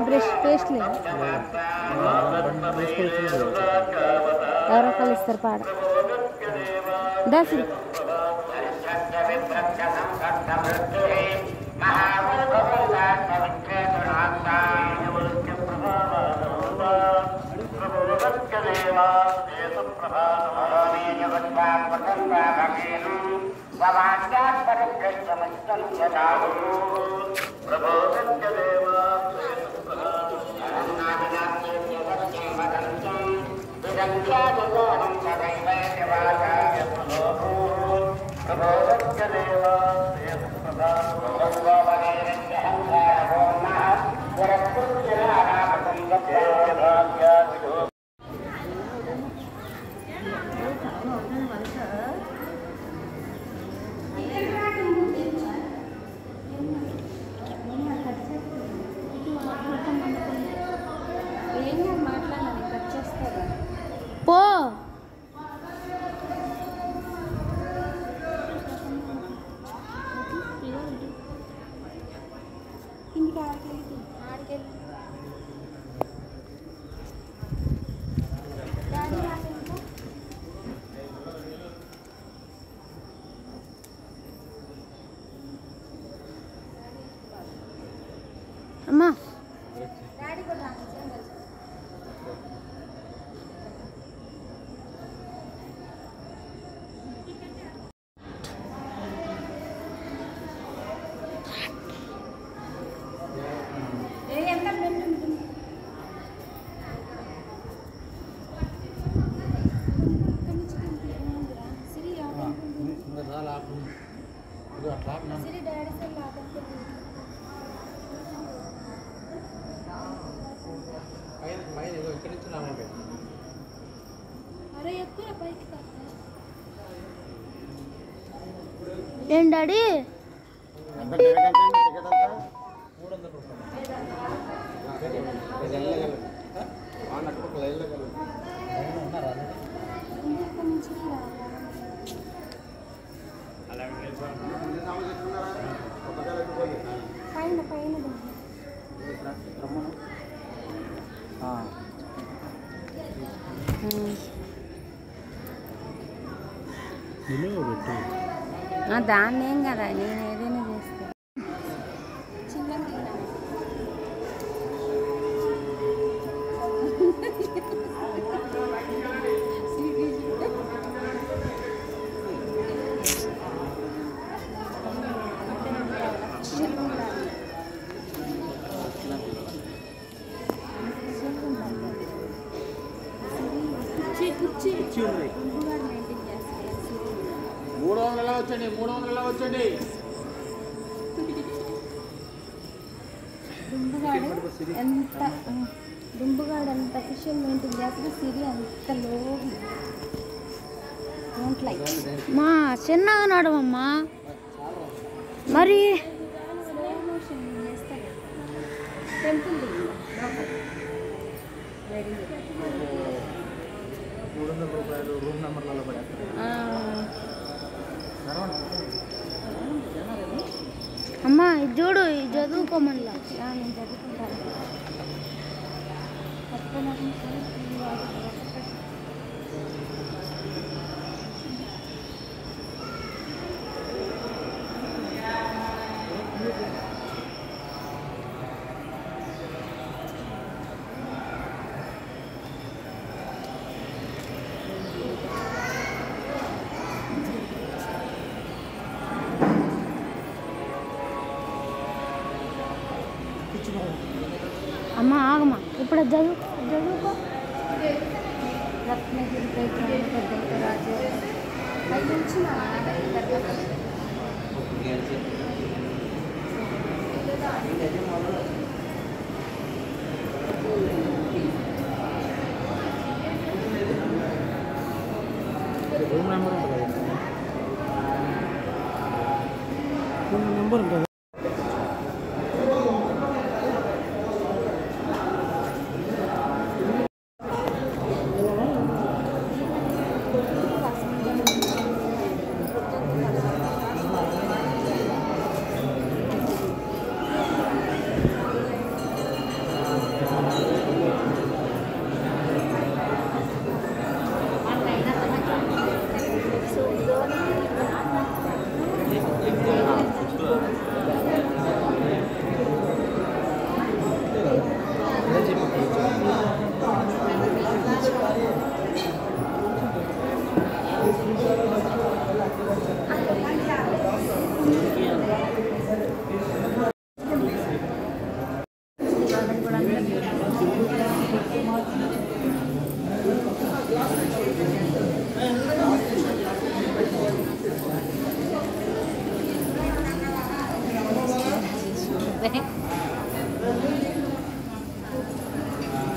Brush paste లేదు ఎవరో కలుస్తారు పాడ దాసి పో అమ్మా ఏం డాడీ దాన్ని ఏం కదా నేను ఏదైనా చేస్తాను ఎంత దుంబుగాడు ఎంత అఫిషియల్ మెయింటైన్ చేస్తే సిరి అంత లోగి మా చిన్నగా నడవమ్మా మరి టెంపుల్ అమ్మా ఇది చూడు ఇది చదువుకోమల్లా నేను చదువుకుంటాను అమ్మా ఆగమ్మా ఇప్పుడు చదువుకో రత్నగిరి పెద్ద రాజు అది నుంచి రూమ్ నెంబర్ ఉంటుంది రూమ్ నెంబర్ ఉంటుంది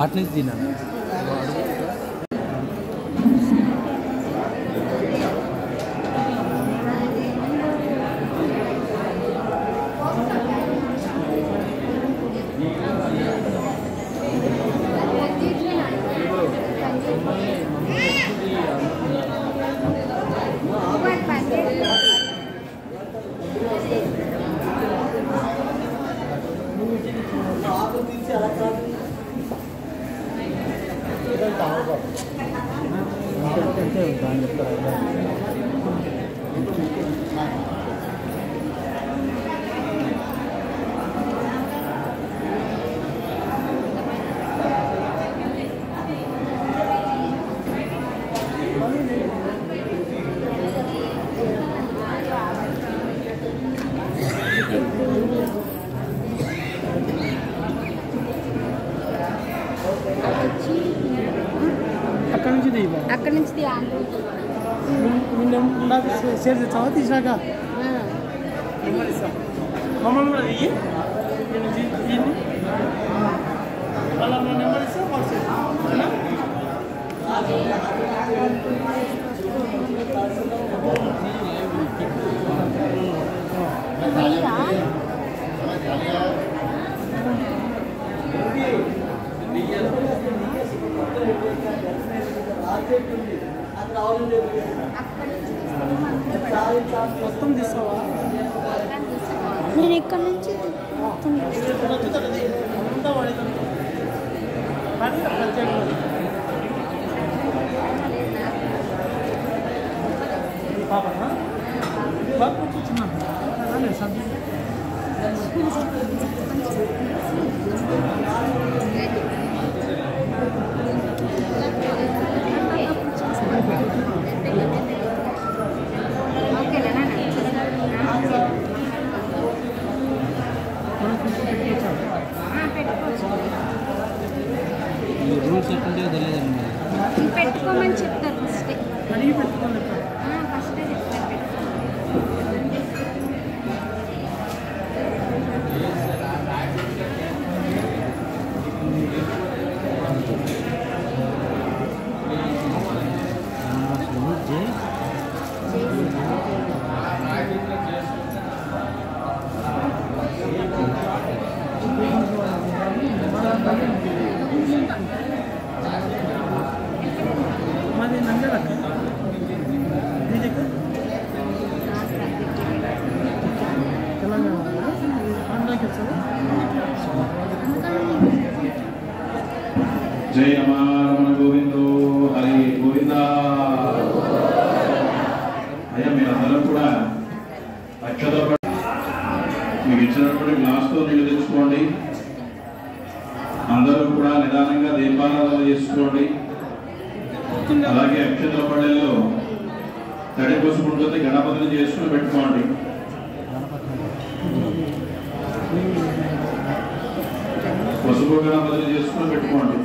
అట్లీస్ట్ తిన్నాను అక్కడి నుంచి షేర్ తెచ్చావా తీసినాక మమ్మల్ని కూడా దిగి వాళ్ళ నెంబర్ ఇస్తే మొత్తం తీసుకోవా నేను ఇక్కడ నుంచి మొత్తం అంతా పడుతుంది పాపనా బాగా కొంచెం చిన్న సబ్జెక్ట్ రూల్స్ ఎట్టుంటే తెలియదండి పెట్టుకోమని చెప్తారు ఫస్ట్ అడిగి పెట్టుకోండి ఫస్టే చెప్తారు మాది నంగలక్క మీ దగ్గర తెలంగాణ ఆంధ్రాకి వచ్చారు జయ రమణ గోవిందో హరి గోవింద. అయ్యా మీరందరూ కూడా అక్షత మీకు ఇచ్చినటువంటి గ్లాస్తో నీళ్ళు తెచ్చుకోండి. అందరూ కూడా నిదానంగా దీపారాధన చేసుకోండి. అలాగే అక్షతల పళ్ళెల్లో తడి పోసుకుంటుంది గణపతిని చేసుకుని పెట్టుకోండి. పసుపు గణపతిని చేసుకుని పెట్టుకోండి.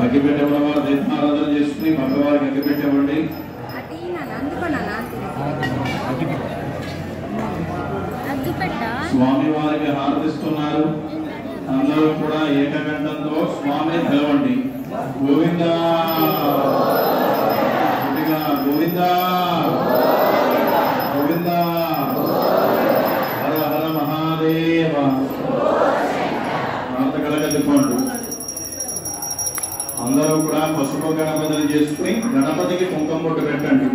అగ్గిపెట్టేవాళ్ళ వారు దీపారాధన చేసుకుని మగవారికి అగ్గిపెట్టేవ్వండి. స్వామి వారికి హారతిస్తున్నారు. అందరూ కూడా ఏకకంఠంతో స్వామిని పిలవండి. గోవిందా గోవిందా గోవిందా హర హర మహాదేవ. కలగదుకోండి. అందరూ కూడా పసుపు గణపతిని చేసుకుని గణపతికి కుంకుమ బొట్టు పెట్టండి.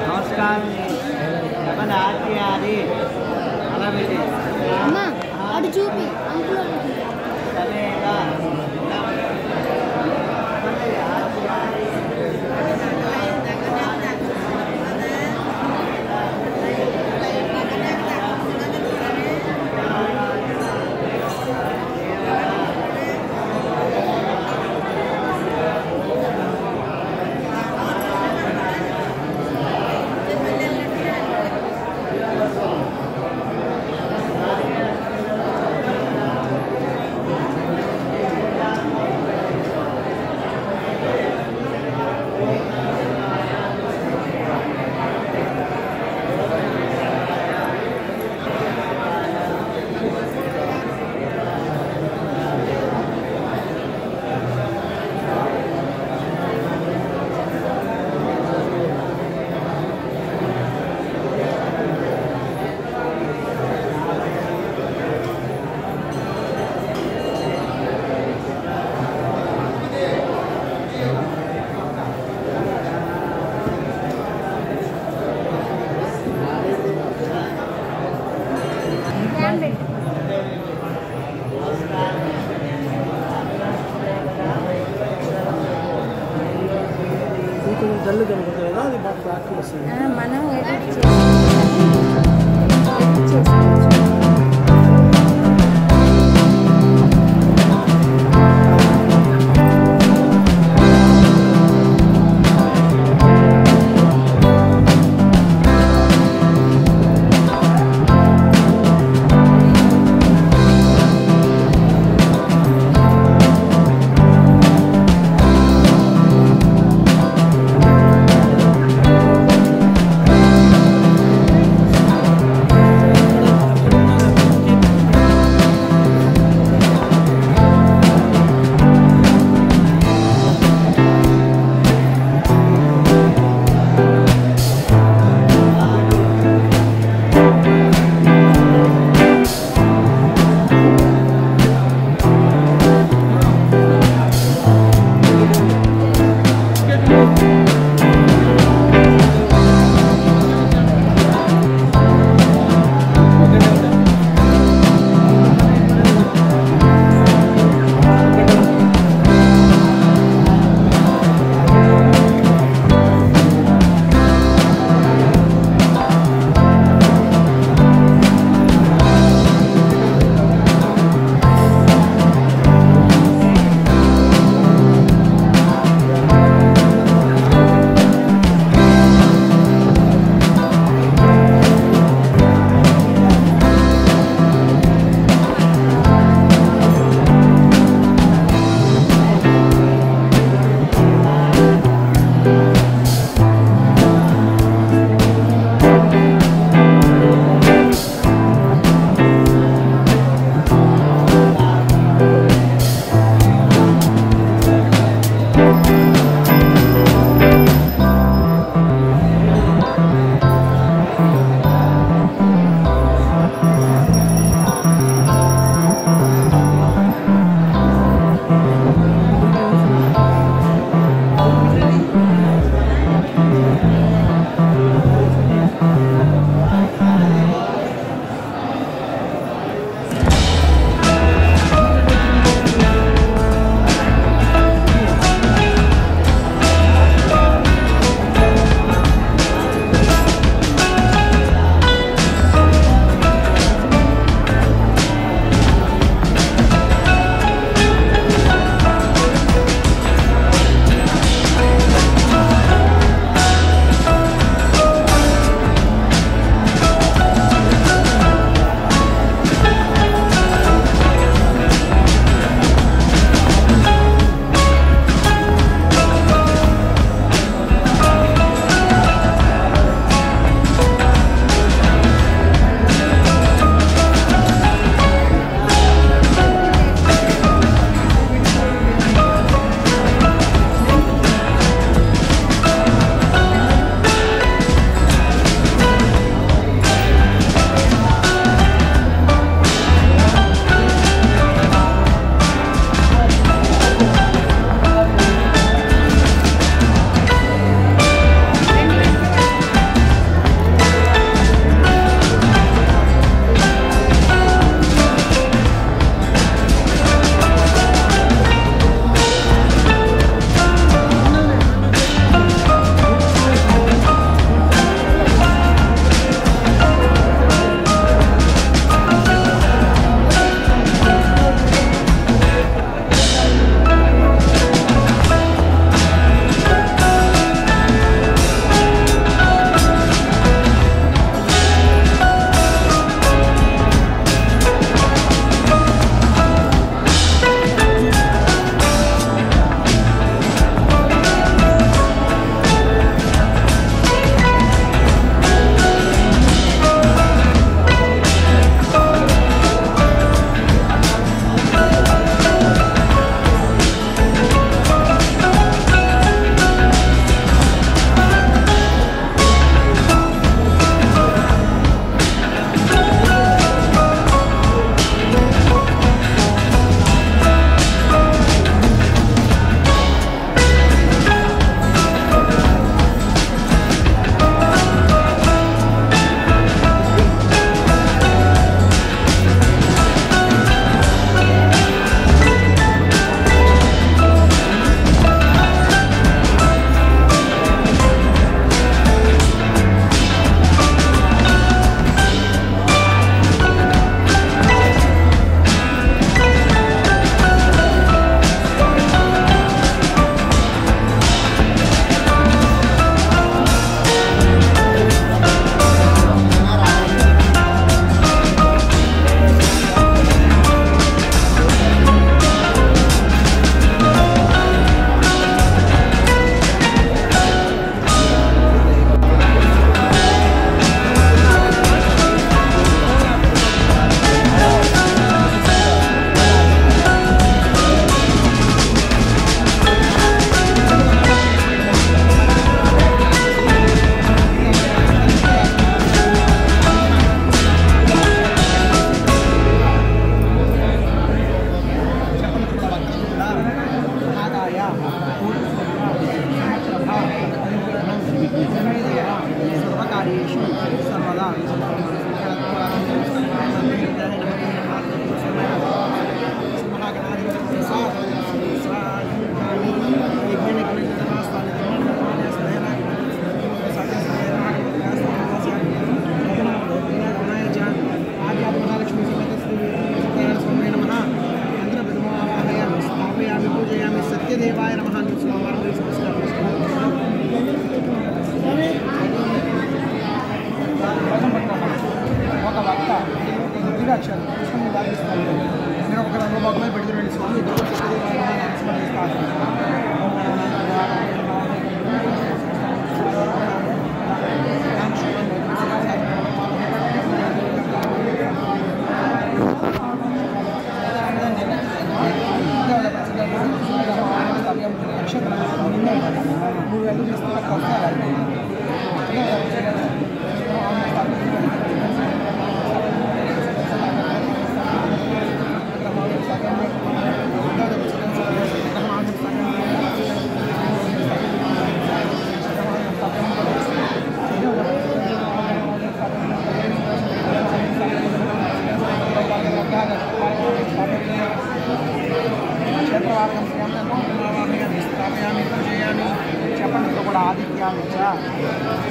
నమస్కారం ఆది అలా పెట్టి అమ్మా అటు చూపి అంకులో సరేగా सर्वदा सत्यदेवाय नमः ఒక వక్త దిగాక్షాలు కృష్ణుని దాగిస్తాను నేను ఒక రంగు భాగమే పెడుతున్నాను స్వామి ఇద్దరు సత్యదేవాయ నమస్కరిస్తాను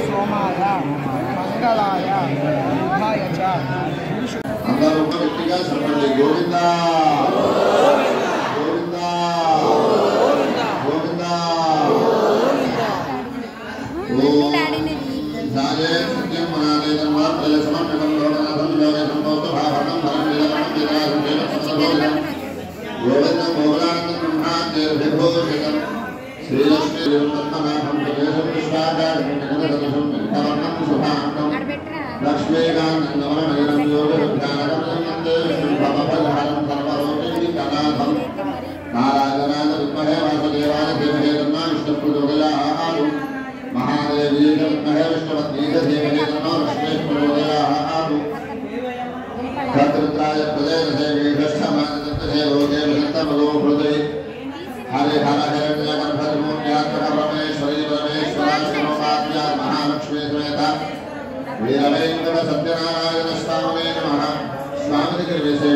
सोमाय मंगलाय बुधाय च అందరూ ఒక వ్యక్తిగా చెప్పండి గోవింద గోవింద గోవింద నాదే సత్యం మనాదే ధర్మాత్రయ సమర్పితం లోకనాథం లోకే సంభూత భావనం భరం విలమం విరాజం దేవసంభూతం గోవిందం గోవిందం బ్రహ్మాండే విభూషితం శ్రీలక్ష్మీ పద్మనాభం ప్రదేశం విశ్వాకారం జగదగతం విభవర్ణం శుభాంతం లక్ష్మీకాంతం నవనయనం యోగవిజ్ఞానగమ్యం వందే విష్ణుభవభయహరం సర్వలోకైః కనాథం నారాయణాయ విద్మహే వాసుదేవాయ ధీమహి తన్నో విష్ణుః ప్రచోదయాత్ మహాదేవీ విద్మహే విష్ణుపత్నీః ధీమహి తన్నో లక్ష్మీః ప్రచోదయాత్ తద్రుద్రాయ ప్రజయతే వీక్షమానదత్తతే లోకే విశంతమలో హృదయ हरे हर हिरण्य गर्भधूम्यात्मक परमेश्वरी परमेश्वराश्रमोपाद्य महालक्ष्मी समेत वीरवेंकट सत्यनारायण स्वामिने नमः स्वामी कृपेसे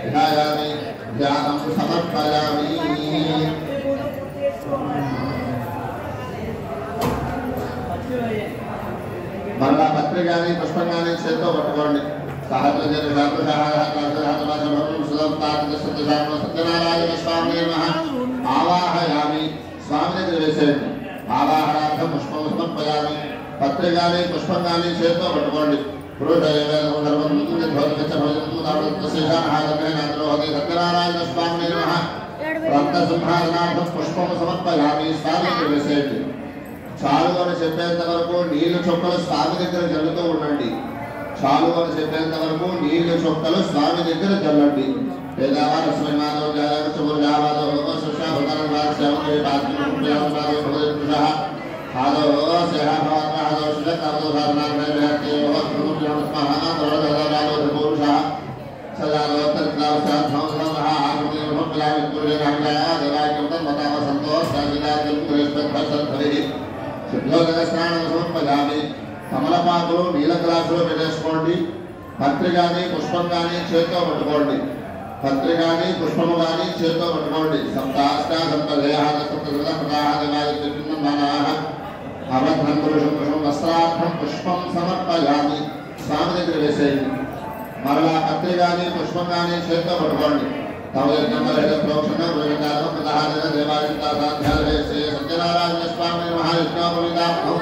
ध्यायामि ध्यानं समर्पयामि మరలా పత్రిక కానీ పుష్పం కానీ చేత్తో పట్టుకోండి సత్యనారాయణ స్వామి ఆవాహయామి స్వామి దగ్గర వేసేయండి ఆవాహనార్థం పుష్పం సమర్పయామి పత్రిక కానీ పుష్పం కానీ చేత్తో పట్టుకోండి సత్యనారాయణ స్వామి రక్త సంహారణార్థం పుష్పం సమర్పయామి స్వామి దగ్గర వేసేయండి చాలు అని చెప్పేంత వరకు నీళ్లు చొక్కలు స్వామి దగ్గర జల్లుతూ ఉండండి చాలు అని చెప్పేంత వరకు నీళ్లు చొక్కలు స్వామి దగ్గర జల్లండి తమలపాకులు నీల గ్లాసులో పెట్టేసుకోండి పత్రి కానీ పుష్పం కానీ చేత్తో పట్టుకోండి పత్రి కానీ పుష్పము కానీ చేత్తో పట్టుకోండి సప్తాష్ట సప్తదేహాదం వస్త్రార్థం పుష్పం సమర్పయామి స్వామి దగ్గర వేసేయండి మరలా పత్రి కానీ పుష్పం కానీ చేత్తో పట్టుకోండి సత్యనారాయణ స్వామి మహావిష్ణు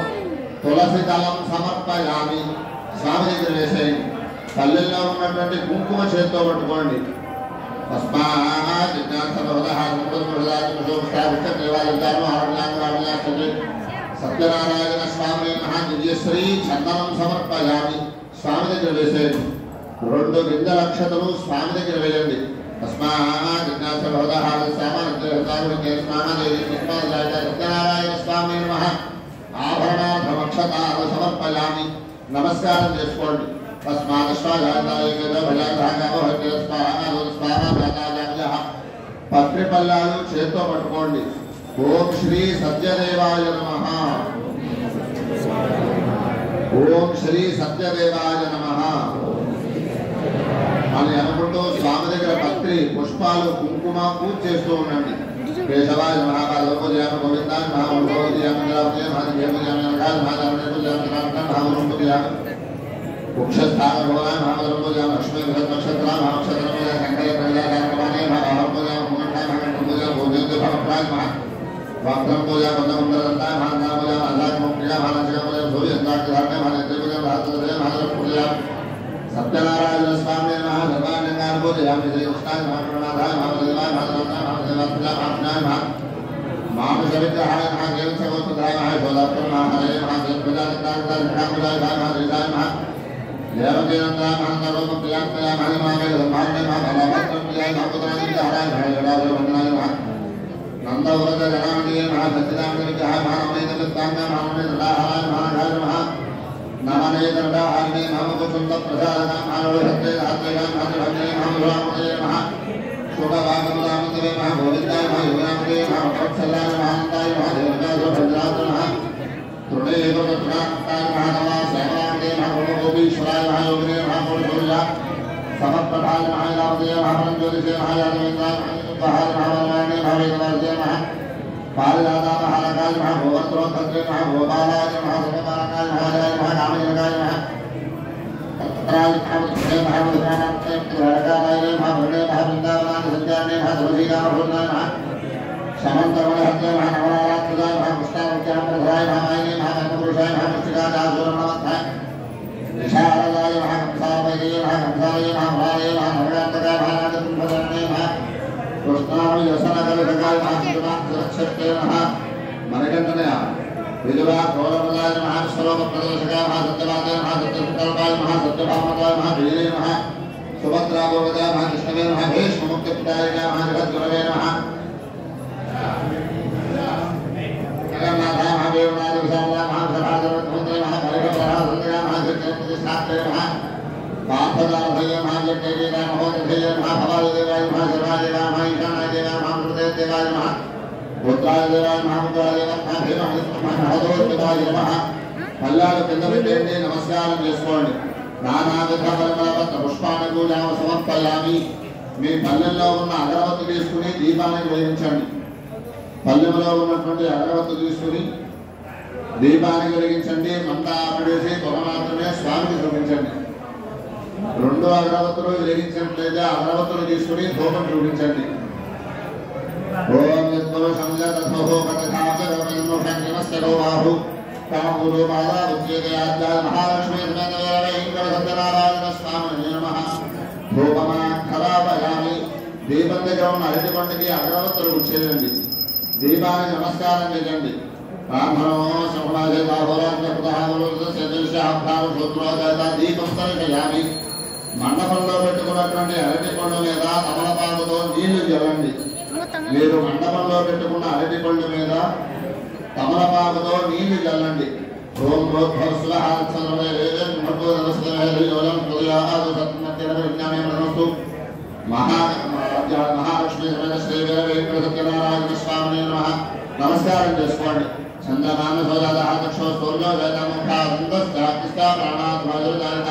తులసి దళం సమర్పయామి స్వామి దగ్గర వేసేయండి పల్లెల్లో ఉన్నటువంటి కుంకుమ చేత్తో పట్టుకోండి సత్యనారాయణ స్వామి మహాదివ్యశ్రీ చందనం సమర్పయామి స్వామి దగ్గర వేసేయండి 2 గింజల అక్షతలు స్వామి దగ్గర వేయండి సత్యనారాయణ స్వామి మహా ఆభరణార్థమక్షతాలు సమర్పయామి నమస్కారం చేసుకోండి పత్రి పల్లాలు చేత్తో పట్టుకోండి ఓం శ్రీ సత్యదేవాయ నమః ఓం శ్రీ సత్యదేవాయ నమః అని అనుకుంటూ స్వామి దగ్గర పత్రి పుష్పాలు కుంకుమ పూజ చేస్తూ ఉండండి. కేశవాయ నమః పాదపూజయామ గోవిందాయ నమః భగవతీయామ దేవతీయామ దేవతీయామ నమః నారాయణపూజయామ నారాయణపూజయామ వృక్షస్థాన భవాయ మహాపూజయామ లక్ష్మీ నక్షత్ర నక్షత్రమయ సంకల్య ప్రజాకారకమానే మహాపూజయామ ముఖండాయ మహాపూజయామ భోజన భవప్రాయ మహా వాక్రం పూజా బంధమంత్రదంతా మహానామూజయామ అల్లాహ్ముఖ్యా మహానచకమయ భూయంతాక్షధారణ మహానేత్రపూజయామ భారతదేవ మహాలక్ష్మూజయామ సత్యనారాయణ స్వామి నమః సర్వాణ్యంగాన్ పూజయామి శ్రీ కృష్ణాయ మహాప్రణాథాయ మహాదేవాయ మహాదేవాయ మహాదేవాయ మహాజ్ఞాయ మహా మానసవిగ్రహాయ నమః దేవసగోత్రాయ మహా శోదాప్ర మహాహరే మహాదేవప్రజాతాయ మహాపూజాయ మహాదేవాయ మహా దేవకీనందాయ మహానరోప ప్రియాంకయ మహిమాయ ధర్మాయ మహాబలభద్రం ప్రియాయ మహాపుత్రాయ మహాజడాయ వందనాయ మహా నందవ్రత జనామణీయ మహా సత్యనారాయణ విగ్రహాయ మహానమేన దత్తాంగ మహానమేన దడాహాయ మహాఘాయ మహా నమనే దడాహాయ మహాముకుంద ప్రసాదన మహానవసత్తే రాత్రేయ మహాభద్రే మహాభద్రే మహా శుభవాగమరామదే మహాగోవిందాయ మహాయోగామదే మహావత్సలాయ మహానందాయ మహాదేవకాయ భద్రాయ మహా తృణేవ తృణాంతాయ మహానవా సేవామదే మహాగోపీశ్వరాయ మహాయోగినే మహాపురుషోజా సమప్రభాయ మహాయామదే మహాపరంజ్యోతిషే మహాయాదవేంద్రాయ మహాయ మహావరవాణే మహావేదవార్జే మహా పారిదాతా మహానకాయ మహాభోగత్రోత్పత్రే మహాగోపాలాయ మహాసర్వపాలకాయ మహాజాయ మహాకామజనకాయ మహా తత్రావిష్ణాయ మహాబుద్ధానాయ మహారకాయ మహాభృణే మహాబృందావనాయ సంచారణే మహాసర్వశీలామభూర్ణాయ మహా సమంతరమణహత్య మహానవరాత్మజాయ మహాకృష్ణావత్యామృతాయ మహామాయనే మహాకర్మపురుషాయ మహాకృష్టికాచార్యోరమణవత్తాయ విశారదాయ మహాకంసావైదయ మహాకంసాయ మహాభాయ మహానవరాత్మకాయ మహానాగతుంభజానే మహా కృష్ణావి వ్యసనకవికాయ మహాసురక్షత్రే మహా మణికంఠనయ విధువా గౌరవదాయ మహాస్వరూప ప్రదర్శకాయ మహాసత్యవాదాయ మహాసత్యసంకల్పాయ మహాసత్యభామదాయ మహావీరే మహా సుభద్రాభోగదాయ మహాకృష్ణవే మహాభీష్మముక్తిప్రదాయకాయ మహాజగద్గురవే మహా జగన్నాథాయ మహాదేవనాయ విశాలాయ మహాసభాధరత్మంత్రే మహాపరివరాయ మహాసత్యప్రతిష్ఠాత్రే మహా పార్థదాయ మహాజగదేవాయ మహోదయ మహాభవాదేవాయ మహాశర్వాదేవాయ మహాఈశానాయ దేవాయ మహామృతదేవాయ మహా పుత్రాయ దేవాయ మహాపుత్రాయ మహాదేవాయ నమః. పల్లాలు కింద పెట్టండి, నమస్కారం చేసుకోండి. నానావిధ పరిమళపత్ర పుష్పాన్ని పూజా సమర్పయామి. మీ పల్లెల్లో ఉన్న అగరవత్తు తీసుకుని దీపానికి వెలిగించండి. పల్లెంలో ఉన్నటువంటి అగరవత్తు తీసుకుని దీపానికి వెలిగించండి. మంట ఆపడేసి పొగ మాత్రమే స్వామికి చూపించండి. 2 అగరవత్తులు వెలిగించినట్లయితే అగరవత్తులు తీసుకుని ధూపం చూపించండి. ఓం యత్పురుషంజతథో కథాచరమన్ముఖంజనస్య గోవాహు కామగురు మాదా ఉద్యేదయాద్యాయ మహాలక్ష్మీ సమేత సత్యనారాయణ స్వామినే నమః. ధూపమాఖరాపయామి. దీపం దగ్గర ఉన్న అరటి పండుకి అగరవత్తులు గుచ్చేయండి. దీపానికి నమస్కారం చేయండి. బ్రాహ్మణో శుభమాజే దీపం తరగయామి. మండపంలో పెట్టుకున్నటువంటి అరటి పండు మీద తమలపాకుతో నీళ్లు జల్లండి. మీరు మండపంలో పెట్టుకున్న అరటి పండు మీద తమలపాకుతో నీళ్లు జల్లండి. ఓం మహాలక్ష్మీ శ్రీ వీర సత్యనారాయణ స్వామి నమః. నమస్కారం చేసుకోండి. చంద్రమాన సోదాదక్షో సూర్యో వేదముఖాస్తా ప్రాణాత్మజాయత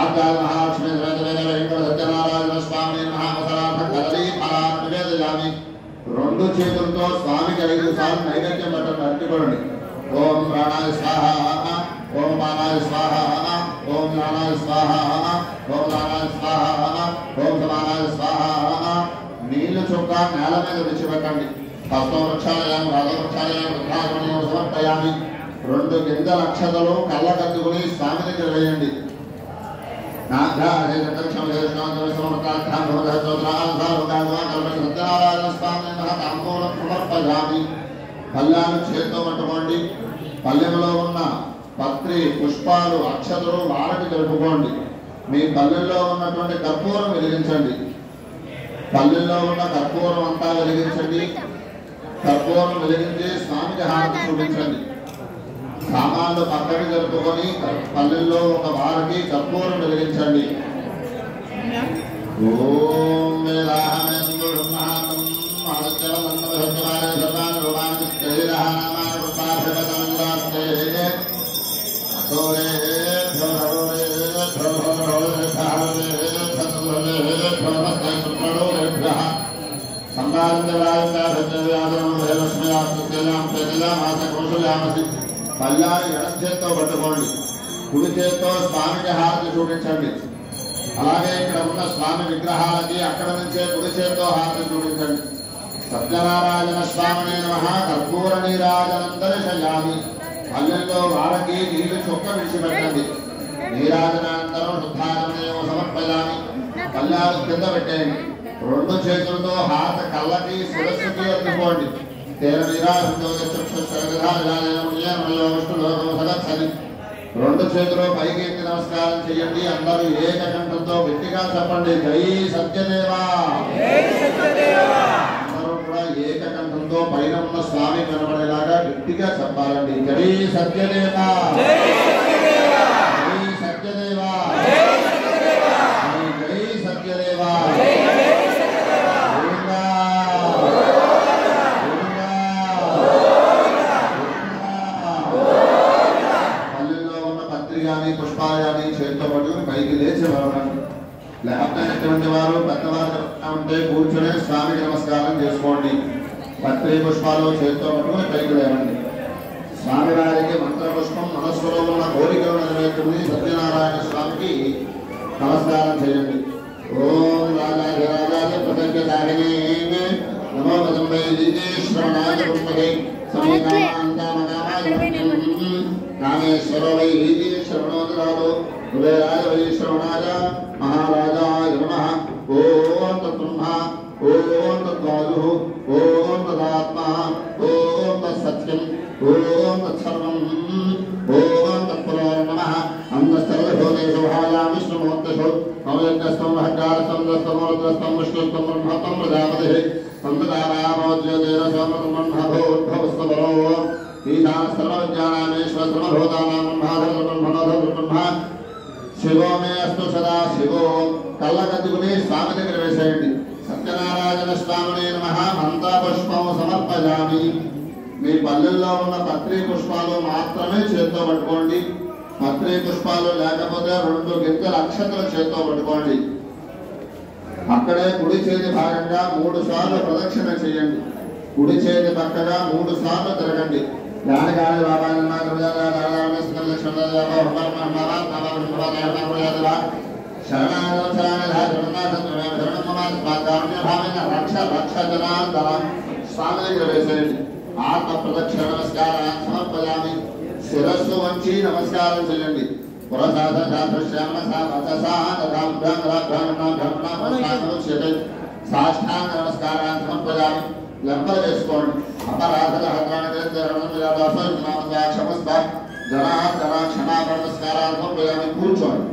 ఆద్యాయ మహాలక్ష్మీ శ్రీ సత్యనారాయణ స్వామి మహామసలార్థ కదలీ ఫలాన్ని నివేదయామి. 2 చేతులతో స్వామికి 5 సార్లు నైవేద్యం పట్టండి, అర్చుకోండి. ఓం ప్రాణాయ స్వాహ, ఓం పానాయ స్వాహ, ఓం జ్ఞానాయ స్వాహ, ఓం దానాయ స్వాహ, ఓం సమానాయ స్వాహ. నీళ్లు చుక్క నేల మీద విడిచిపెట్టండి. హస్తం వృక్షాలయం రాజవృక్షాలయం వృద్ధాగమనం సమర్పయామి. 2 గింజల అక్షతలు కళ్ళకద్దుకుని స్వామి దగ్గర వేయండి. సత్యనారాయణ స్వామి తాంబూలం సమర్పయామి. పళ్ళాలు చేత్తో పట్టుకోండి. పల్లెంలో ఉన్న పత్రి పుష్పాలు అక్షతలు వారటి జరుపుకోండి. మీ పల్లెల్లో ఉన్నటువంటి కర్పూరం వెలిగించండి. పల్లెల్లో ఉన్న కర్పూరం అంతా వెలిగించండి. కర్పూరం వెలిగించి స్వామికి హారతి చూపించండి. సామాన్లు పక్కకి జరుపుకొని పల్లెల్లో ఒక వారికి కర్పూరం వెలిగించండి. ఓం పల్లాడు ఎడం చేత్తో పట్టుకోండి, కుడి చేత్తో స్వామికి హారతి చూపించండి. అలాగే ఇక్కడ ఉన్న స్వామి విగ్రహాలకి అక్కడ నుంచే కుడి చేత్తో హారతి చూపించండి. సత్యనారాయణ స్వామినే నమః కర్పూర నీరాజనం దర్శయామి. పల్లెల్లో వాడకి నీళ్లు చొక్క విడిచిపెట్టండి. నీరాజనానంతరం శుద్ధాజనమేవ సమర్పయామి. పల్లాలు కింద పెట్టేయండి. రెండు చేతులతో హారత కళ్ళకి శిరస్సుకి అందుకోండి. రెండు చేతులు పైకి ఎత్తి నమస్కారం చేయండి. అందరూ ఏకకంఠంతో గట్టిగా చెప్పండి, జై సత్యదేవా. అందరూ కూడా ఏకకంఠంతో పైన ఉన్న స్వామి కనబడేలాగా గట్టిగా చెప్పాలండి, జై సత్యదేవా, జై సత్యదేవా, జై సత్యదేవా. పుష్పాలు కానీ చేతితో పట్టుకుని పైకి లేచి వెళ్ళండి. లేకపోయినటువంటి వారు పెద్దవారు ఉంటే కూర్చొని స్వామికి నమస్కారం చేసుకోండి. పత్రి పుష్పాలు చేతితో పట్టుకుని పైకి లేవండి. స్వామివారికి మంత్ర పుష్పం మనస్సులో ఉన్న కోరికలు నెరవేర్చుకుని సత్యనారాయణ స్వామికి నమస్కారం చేయండి. ఓం రాజాజరాజ ప్రసంగదాగిని నమో వదంబై శ్రవణాయ పుష్పకే కామేశ్వర వై శ్రవణోదరాలు కుబేరాయ వై శ్రవణాయ మహారాజాయ నమః. ఓం తత్బ్రహ్మ, ఓం తద్వాయు, ఓం తదాత్మ, ఓం తత్సత్యం, ఓం తత్సర్వం, ఓం తత్పురో నమః. అంతఃసర్వభూతేషు భాయామి విష్ణుమూర్తిషు మమయజ్ఞస్థం మహకారస్థం దస్థం రుద్రస్థం విష్ణుస్థం బ్రహ్మస్థం ప్రజాపతిః సంతతారామోద్యోతేరసోమబ్రహ్మభూద్భవస్తవరో ఈశాన సర్వవిద్యానామేశ్వర సర్వభూతానాం బ్రహ్మ శివో మే అస్తు సదా శివో. కళ్ళకద్దుకుని స్వామి దగ్గర వేసేయండి. సత్యనారాయణ స్వామినే నమః మంత్ర పుష్పం సమర్పయామి. మీ పల్లెల్లో ఉన్న పత్రి పుష్పాలు మాత్రమే చేత్తో పట్టుకోండి. పత్రి పుష్పాలు లేకపోతే 2 గింజల అక్షతలు చేత్తో పట్టుకోండి. అక్కడే కుడి చేతి భాగంగా 3 సార్లు ప్రదక్షిణ చేయండి. కుడి చేతి పక్కగా 3 సార్లు తిరగండి. జ్ఞానకాళి బాబాయ స్వామి దగ్గర వేసేయండి. ఆత్మ ప్రదక్షిణ నమస్కారాన్ని సమర్పయామి. శిరస్సు వంచి నమస్కారం చేయండి. సాష్టాంగ నమస్కారాన్ని సమర్పయామి. లెంపలు వేసుకోండి. అపరాధ క్షమాపణ నమస్కారాన్ని సమర్పయామి. కూర్చోండి.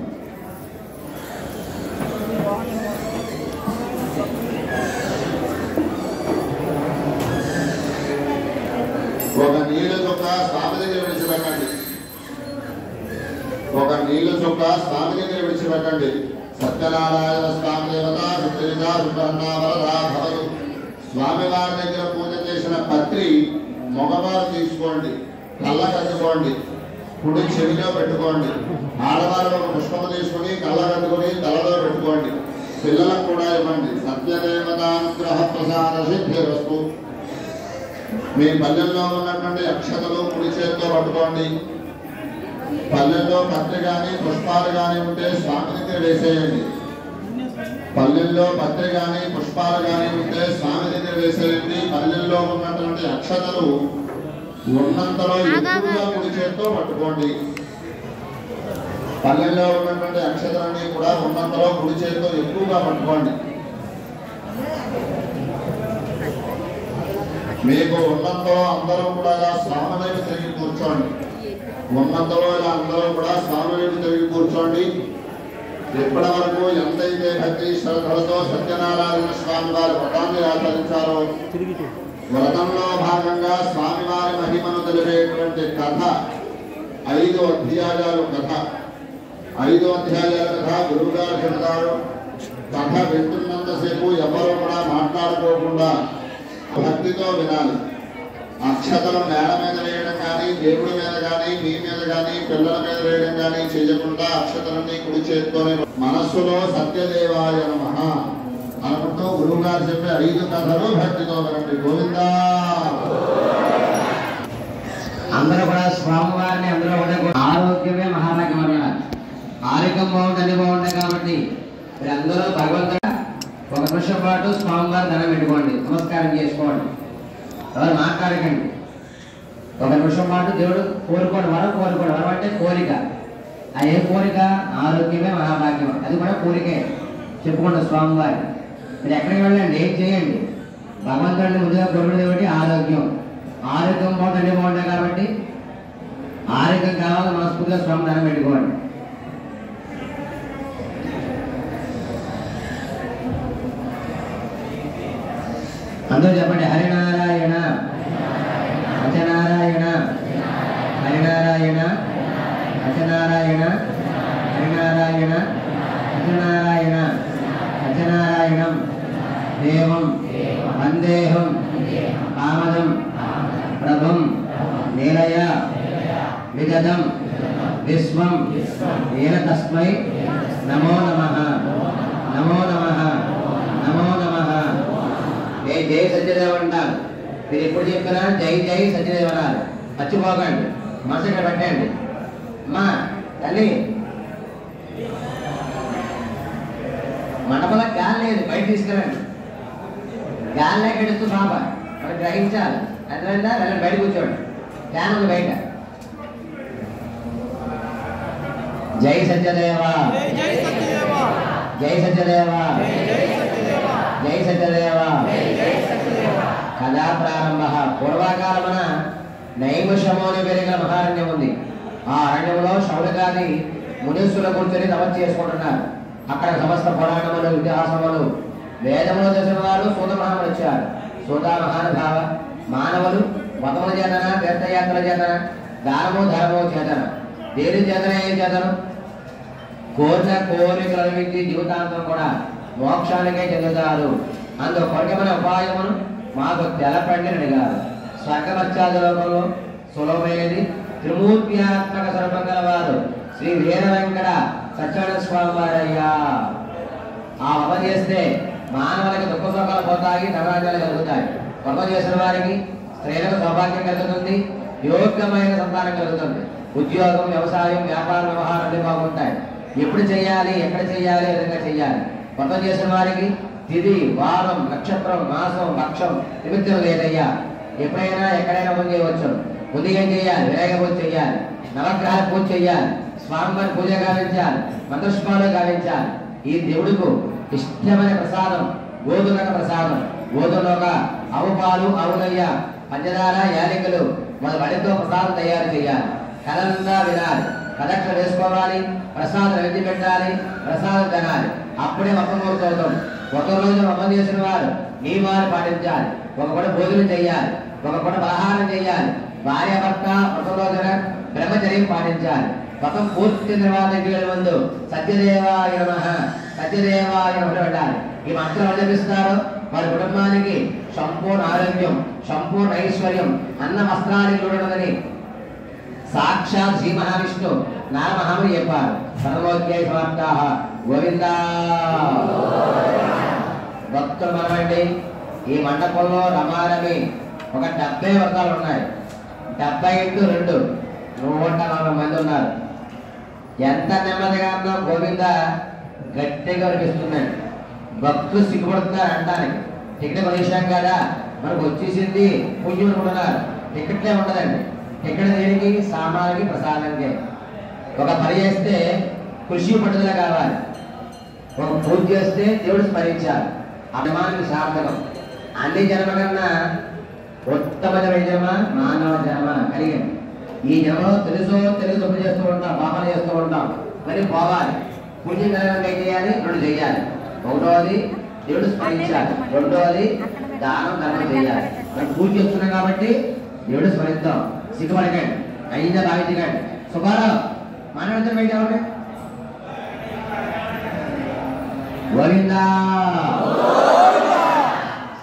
ఒక నీళ్ళ చొక్క స్వామి దగ్గర విడిచిపెట్టండి. ఒక నీళ్ళ చొక్క స్వామి దగ్గర విడిచిపెట్టండి. సత్యనారాయణ స్వామి దేవత భవతు. స్వామివారి దగ్గర పూజ చేసిన పత్రి మగవారు తీసుకోండి. కళ్ళ కట్టుకోండి. కుడి చెవిలో పెట్టుకోండి. ఆడవారు ఒక పుష్పము తీసుకుని కళ్ళ కట్టుకుని తలలో పెట్టుకోండి. పిల్లలకు కూడా ఇవ్వండి. సత్యదేవతానుగ్రహ ప్రసాద సిద్ధిరస్తు. మీ పల్లెల్లో ఉన్నటువంటి అక్షతలు కుడి చేతితో పట్టుకోండి. పల్లెల్లో పత్రి కానీ పుష్పాలు కానీ ఉంటే స్వామి దగ్గర వేసేయండి. పల్లెల్లో పత్రి కానీ పుష్పాలు కానీ ఉంటే స్వామి దగ్గర వేసేయండి. పల్లెల్లో ఉన్నటువంటి అక్షతలు ఉన్నంతలో ఎక్కువగా కుడి చేతితో పట్టుకోండి. పల్లెల్లో ఉన్నటువంటి అక్షతలన్నీ కూడా ఉన్నంతలో కుడి చేతితో ఎక్కువగా పట్టుకోండి. మీకు ఉన్నంతలో అందరూ కూడా స్వామి వైపు తిరిగి కూర్చోండి. ఉన్నంతలో ఇలా అందరూ కూడా స్వామి వైపు తిరిగి కూర్చోండి. ఎప్పటి వరకు ఎంతైతే భక్తి శ్రద్ధలతో సత్యనారాయణ స్వామి వారి వ్రతాన్ని ఆచరించారో వ్రతంలో భాగంగా స్వామివారి మహిమను తెలిపేటువంటి కథ 5 అధ్యాయాలు కథ. 5 అధ్యాయాల కథ గురువు గారు చెబుతారు. కథ వింటున్నంతసేపు ఎవరు కూడా మాట్లాడుకోకుండా భక్తితో వినాలి. అక్షతలు నేల మీద వేయడం కానీ, దేవుడి మీద కానీ, మీ మీద కానీ, పిల్లల మీద వేయడం కానీ చేయకుండా అక్షతలన్నీ కుడి చేతితోనే మనస్సులో సత్యదేవాయ నమః అనుకుంటూ గురువు గారు చెప్పే 5 కథలు భక్తితో వినండి. గోవిందా. అందరూ కూడా స్వామివారిని అందరూ కూడా ఆరోగ్యమే మహాభాగ్యం అన్నారు. ఆరోగ్యం బాగుంటుంది, అన్ని బాగుంటాయి. కాబట్టి మీరందరూ భగవంతుడు ఒక నిమిషం పాటు స్వామివారి దండం పెట్టుకోండి, నమస్కారం చేసుకోండి, ఎవరు మాట్లాడకండి. ఒక నిమిషం పాటు దేవుడు కోరుకోండి, వరం కోరుకోండి. వరం అంటే కోరిక. అది ఏ కోరిక? ఆరోగ్యమే మహాభాగ్యం. అది కూడా కోరికే. చెప్పుకోండి స్వామివారి. మీరు ఎక్కడికి వెళ్ళండి, ఏం చేయండి, భగవంతుడిని ముందుగా కోరుకునేది ఆరోగ్యం. ఆరోగ్యం బాగుంటుంది, అన్ని బాగుంటాయి. కాబట్టి ఆరోగ్యం కావాలని మనస్ఫూర్తిగా స్వామి దండం పెట్టుకోండి. అందరూ చెప్పండి, హరినారాయణ అచనారాయణ, హరినారాయణ అచనారాయణ, హరినారాయణ అచనారాయణ, అచనారాయణం దేవం వందేహం కామదం ప్రభుం నీలయ విగదం విశ్వం ఏన తస్మై నమో నమః, నమో నమః, నమో నమః. జై జై సత్యదేవ అంటారు. మీరు ఎప్పుడు చెప్పినా జై జై సత్యదేవ అన్నారు. మర్చిపోకండి, మనసు ఇక్కడ పెట్టండి. అమ్మా తల్లి, మండపంలో గాలి లేదు, బయట తీసుకెళ్ళండి. గాలి లేక ఎడుతూ బాబా మనం గ్రహించాలి. అర్థమైందా? వెళ్ళండి, బయట కూర్చోండి. ఫ్యాన్ ఉంది బయట. జై సత్యదేవ, జై సత్యదేవ, జై సత్యదేవ. కథా ప్రారంభ. పూర్వకాలమున నైమిషము అని పెరిగిన మహారణ్యం ఉంది. ఆ అరణ్యంలో శౌనకాది మునీశ్వరులు కూర్చొని తపస్సు చేసుకుంటున్నారు. అక్కడ సమస్త పురాణములు, ఇతిహాసములు, వేదములు తెలిసిన వారు సూత మహాములు వచ్చారు. సూత మహానుభావ, మానవులు మతముల చేతన, తీర్థయాత్రల చేతన, దానము ధర్మము చేతన, దేని చేతన ఏం చేతను కోరిన కోరికల జీవితాంతం కూడా మోక్షానికే చెందుతారు. అందుకు కొరకమైన ఉపాయమును మాకు తెలపండి అని అడిగారు. స్వర్గమర్చాది లోకంలో సులభమైనది త్రిమూర్త్యాత్మక స్వరూపం గలవారు శ్రీ వీర వెంకట సత్యనారాయణ స్వామి వారయ్యా. ఆ వ్రతం చేస్తే మానవులకి దుఃఖ సుఖాలు పోతాయి, నవరాజ్యాలు కలుగుతాయి. వ్రతం చేసిన వారికి స్త్రీలకు సౌభాగ్యం కలుగుతుంది, యోగ్యమైన సంతానం కలుగుతుంది. ఉద్యోగం, వ్యవసాయం, వ్యాపారం, వ్యవహారం అన్ని బాగుంటాయి. ఎప్పుడు చేయాలి, ఎక్కడ చేయాలి, ఏ విధంగా చేయాలి. వ్రతం చేసిన వారికి తిథి, వారం, నక్షత్రం, మాసం, పక్షం నిమిత్తం లేదయ్యా. ఎప్పుడైనా ఎక్కడైనా పూజ చేయవచ్చు. ముందు ఏం చేయాలి? వినాయక పూజ చేయాలి, నవగ్రహాల పూజ చేయాలి, స్వామివారి పూజ గావించాలి, మంత్రస్వాలు గావించాలి. ఈ దేవుడికి ఇష్టమైన ప్రసాదం గోధుమక ప్రసాదం. గోధుమక ఆవు పాలు, ఆవులయ్య, పంచదార, యాలకులు వాటితో ప్రసాదం తయారు చేయాలి. కలంగా వినాలి, కలెక్ష వేసుకోవాలి, ప్రసాదం వెండి పెట్టాలి, ప్రసాదం తినాలి. అప్పుడే మొట్టమొదటి అవుతాం. ఒక రోజు వ్రతం చేసిన వారు నియమాలు పాటించాలి. ఒక పూట భోజనం చేయాలి, ఒక పూట ఆహారం చేయాలి. భార్య భర్త వ్రతం రోజున బ్రహ్మచర్యం పాటించాలి. వ్రతం పూర్తి తర్వాత ఇంటికి ముందు సత్యదేవాయ నమః, సత్యదేవాయ నమః పెట్టాలి. ఈ మంత్రం జపిస్తారు. వారి కుటుంబానికి సంపూర్ణ ఆరోగ్యం, సంపూర్ణ ఐశ్వర్యం, అన్న వస్త్రానికి చూడదని సాక్షాత్ శ్రీ మహావిష్ణు నారమహాముని చెప్పారు. సర్వోధ్యాయ సమాప్తాః. గోవిందా. భక్తులు మనమండి, ఈ మండపంలో రమారమి ఒక 70 వ్రతాలు ఉన్నాయి. 70 × 2 140 మంది ఉన్నారు. ఎంత నెమ్మదిగా ఉన్నా గోవింద గట్టిగా అనిపిస్తుందండి. భక్తులు సిగ్గుపడుతున్నారు అంటానికి. టికెట్ కొనేసాం కదా, మనకు వచ్చేసింది పుణ్యం అనుకుంటున్నారు. టికెట్లే ఉండదండి. టికెట్ దేనికి? సామాన్యుడికి, ప్రసాదానికి. ఒక పని చేస్తే కృషి పట్టుదల కావాలి. ఒక పూజ చేస్తే దేవుడు స్మరించాలి. అభిమానికి సార్థకం. అన్ని జన్మ కన్నా ఉత్తమమైన జన్మ మానవ జన్మ కలిగింది. ఈ జన్మలో తెలుగు తప్పు చేస్తూ ఉంటాం, పాపన చేస్తూ ఉంటాం. మరి పోవాలి. పూజ కలగడం ఏం చేయాలి? 2 చేయాలి. ఒకటోది దేవుడు స్మరించాలి, రెండోది దానం ధర్మం చేయాలి. మనం పూజ చేస్తున్నాం కాబట్టి దేవుడు స్మరిద్దాం. సిగ్గుపడకండి, అయ్యిందా భావించకండి. సుబ్బారావు మానవంతం బయట ఎవరు? గోవిందా.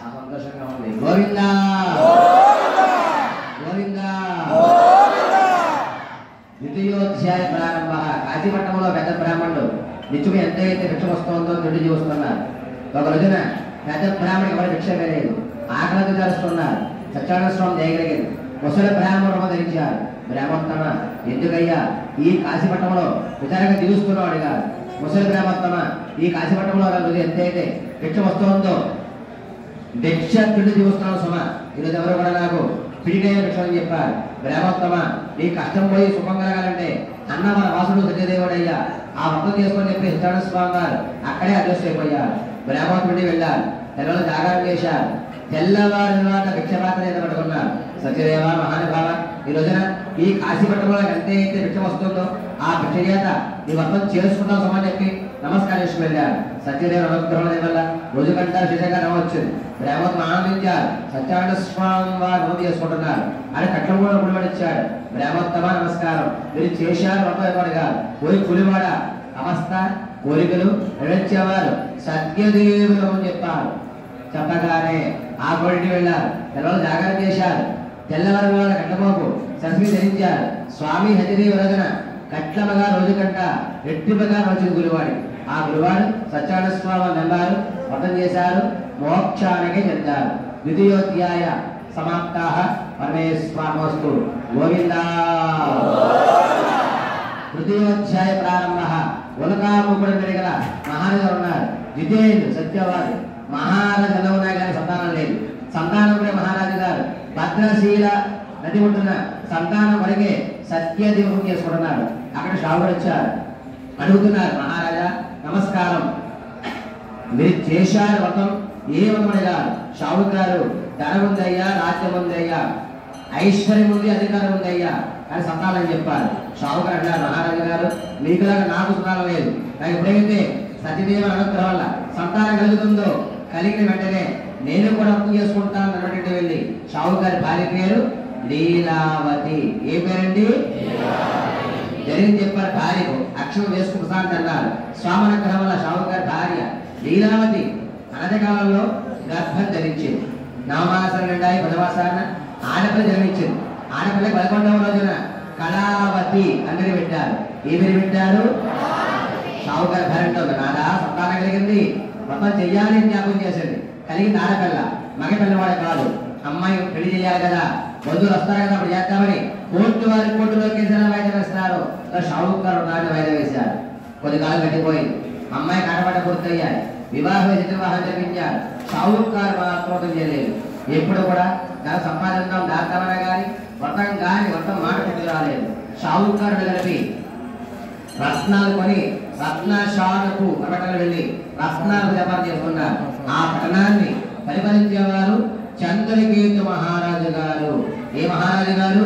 సంతోషంగా ఉంది. గోవిందా. నిత్యం ఎంతైతే భిక్ష వస్తుందో తిండి చూస్తున్నారు. ఒక రోజున పెద్ద బ్రాహ్మణికి ఎవరి భిక్ష వేయలేదు. ఆకలితో చేస్తున్నారు. సత్యనారాయణ స్వామి చేయగలిగింది. ముసలి బ్రాహ్మణ ధరించారు. బ్రాహ్మణోత్తమ ఎందుకయ్యా ఈ కాశీపట్నంలో విచారంగా దిగుస్తున్నావు అడిగారు. ముసలి బ్రాహ్మణోత్తమ ఈ కాశీపట్నంలో రోజు ఎంతైతే భిక్ష వస్తుందో భిక్ష తిండి చూస్తున్నావు సుమ. ఈరోజు ఎవరు కూడా నాకు పిడికే భిక్ష అని చెప్పారు. బ్రాహ్మణోత్తమ నీ కష్టం పోయి సుఖం కలగాలంటే అన్న మన వాసుడు సత్యదేవుడయ్యా ఆ వ్రతం చేసుకొని చెప్పి సత్యనారాయణ స్వామి గారు అక్కడే అడ్జస్ట్ అయిపోయారు. బ్రాహ్మణుడి వెళ్ళారు. తెల్లలు జాగారం చేశారు. తెల్లవారి తర్వాత భిక్ష పాత్ర అయితే పట్టుకున్నారు. సత్యదేవ మహానుభావ ఈ రోజున ఈ కాశీపట్నంలో ఎంతైతే భిక్ష వస్తుందో ఆ భిక్ష చేత ఈ వ్రతం చేసుకుంటాం సమని చెప్పి నమస్కారం చేసుకు వెళ్ళారు. సత్యదేవ అనుగ్రహం వల్ల రోజు కంటే విశేషంగా నవ్వొచ్చింది. బ్రాహ్మణులు ఆనందించారు. సత్యనారాయణ స్వామి వారు నమోదు చేసుకుంటున్నారు. అని కట్ల కూడా గుడిపడిచ్చాడు. బ్రాహ్మణోత్తమ నమస్కారం మీరు చేశారు వ్రతం గారు పోయి పులివాడ అవస్థ కోరికలు నెరవేర్చేవారు సత్యదేవులు అని చెప్పారు. చెప్పగానే ఆ కోడికి వెళ్ళారు. తెల్లవారు జాగ్రత్త చేశారు. తెల్లవారు వాళ్ళ కట్టబోకు సస్మి ధరించారు. స్వామి సత్యదేవి రోజున కట్లమగా రోజు కంట రెట్టింపగా వచ్చింది గురువాడి. ఆ గురువాడు సత్యనారాయణ స్వామి నమ్మారు. వ్రతం చేశారు. మోక్షానికి చెందారు. ద్వితీయోధ్యాయ సమాప్తా పరమేశ్వరమస్తు గోవిందా. తృతీయోధ్యాయ ప్రారంభ ఉలకాముకుడు పెరిగల మహారాజు ఉన్నారు. ద్వితీయుడు సత్యవాది మహారాజు ఎలా ఉన్నాయి కానీ సంతానం లేదు. సంతానం కూడా మహారాజు గారు భద్రశీల నది ఉంటున్న సంతానం వరకే సత్యదేవం చేసుకుంటున్నారు. అక్కడ శ్రావుడు వచ్చారు. అడుగుతున్నారు మహారాజా నమస్కారం మీరు చేశారు వ్రతం ఏ వ్రతం అడిగారు. శ్రావుడు గారు ధనం ఉందయ్యా రాజ్యం ఉందయ్యా ఐశ్వర్యం ఉంది అధికారం ఉందయ్యా అని సంతానం చెప్పారు. శ్రావుడు గారు అన్నారు మహారాజు గారు మీకులాగా నాకు సంతానం లేదు. నాకు ఎప్పుడైతే సత్యదేవ అనుగ్రహం వల్ల సంతానం కలుగుతుందో కలిగిన వెంటనే నేను కూడా అర్థం చేసుకుంటాను అన్నటువంటి వెళ్ళి శ్రావుడు గారి భార్య పేరు లీలావతి. ఏ పేరండి? జరిగింది చెప్పారు. భార్యకు అక్షరం వేసుకు ప్రశాంత్ అన్నారు. స్వామి అనుగ్రహం వల్ల శ్రావుడు గారి భార్య లీలావతి అనధికాలంలో గర్భం ధరించింది. నవమాసాలు నిండాయి. 10వ మాసాన ఆడపిల్ల జన్మించింది. ఆడపిల్లకి 11వ రోజున కళావతి అని పెట్టారు. ఏమని పెట్టారు? శ్రావుడు గారి భార్య ఉంటుంది నాదా సంతానం కలిగింది వ్రతం చెయ్యాలి అని జ్ఞాపకం చేసింది. కలిగింది ఆడపిల్ల మగ పిల్లవాడే కాదు. అమ్మాయి పెళ్లి చేయాలి కదా బంధువులు వస్తారు కదా అప్పుడు చేద్దామని కోర్టులో కేసులు వాయిదా వేస్తారు. శ్రావుడు గారు నాటి వాయిదా వేశారు. కొద్ది కాలం గట్టిపోయింది. అమ్మాయి కాటపడ్డ పూర్తయ్యాయి. వివాహం వివాహం జరిపించారు. శ్రావుడు గారు మాత్రం చేయలేదు. ఎప్పుడు కూడా ధన సంపాదించడం దాతామన కానీ వ్రతం కానీ వ్రతం మాట పుట్టి రాలేదు. శ్రావుడు గారు కలిపి రత్నాలు కొని రత్నశాలకు పట్టణాలు వెళ్ళి రత్నాలు వ్యాపారం చేసుకున్నారు. ఆ పట్టణాన్ని పరిపాలించేవారు చంద్రకేతు మహారాజు గారు. ఏ మహారాజు గారు?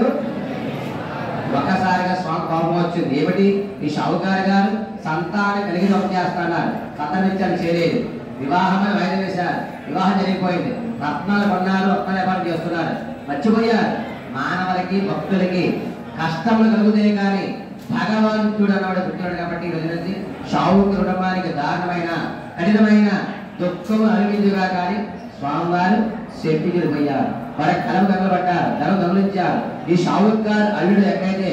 ఒకసారిగా స్వామి కోపం వచ్చింది. ఏమిటి ఈ షావుకారు గారు సంతానం కలిగి వ్రతం చేస్తున్నారు. సంతానించాలి చేయలేదు. వివాహం వాయిదా వేశారు. వివాహం జరిగిపోయింది. రత్నాలు కొన్నారు. రత్నాలు వ్యాపారం చేస్తున్నారు. మర్చిపోయారు మానవులకి భక్తులకి కష్టములు కలుగుతాయి కానీ భగవంతుడు అన్నవాడు పుట్టాడు కాబట్టి ఈ రోజు నుంచి షావుకి కుటుంబానికి దారుణమైన కఠినమైన దుఃఖము అనిపించుగా కానీ స్వామివారు శక్తిపోయారు. వారి కలం తగలబడ్డారు. ధనం దొంగలించారు. ఈ షావుక్ గారు అల్లుడు ఎక్కడైతే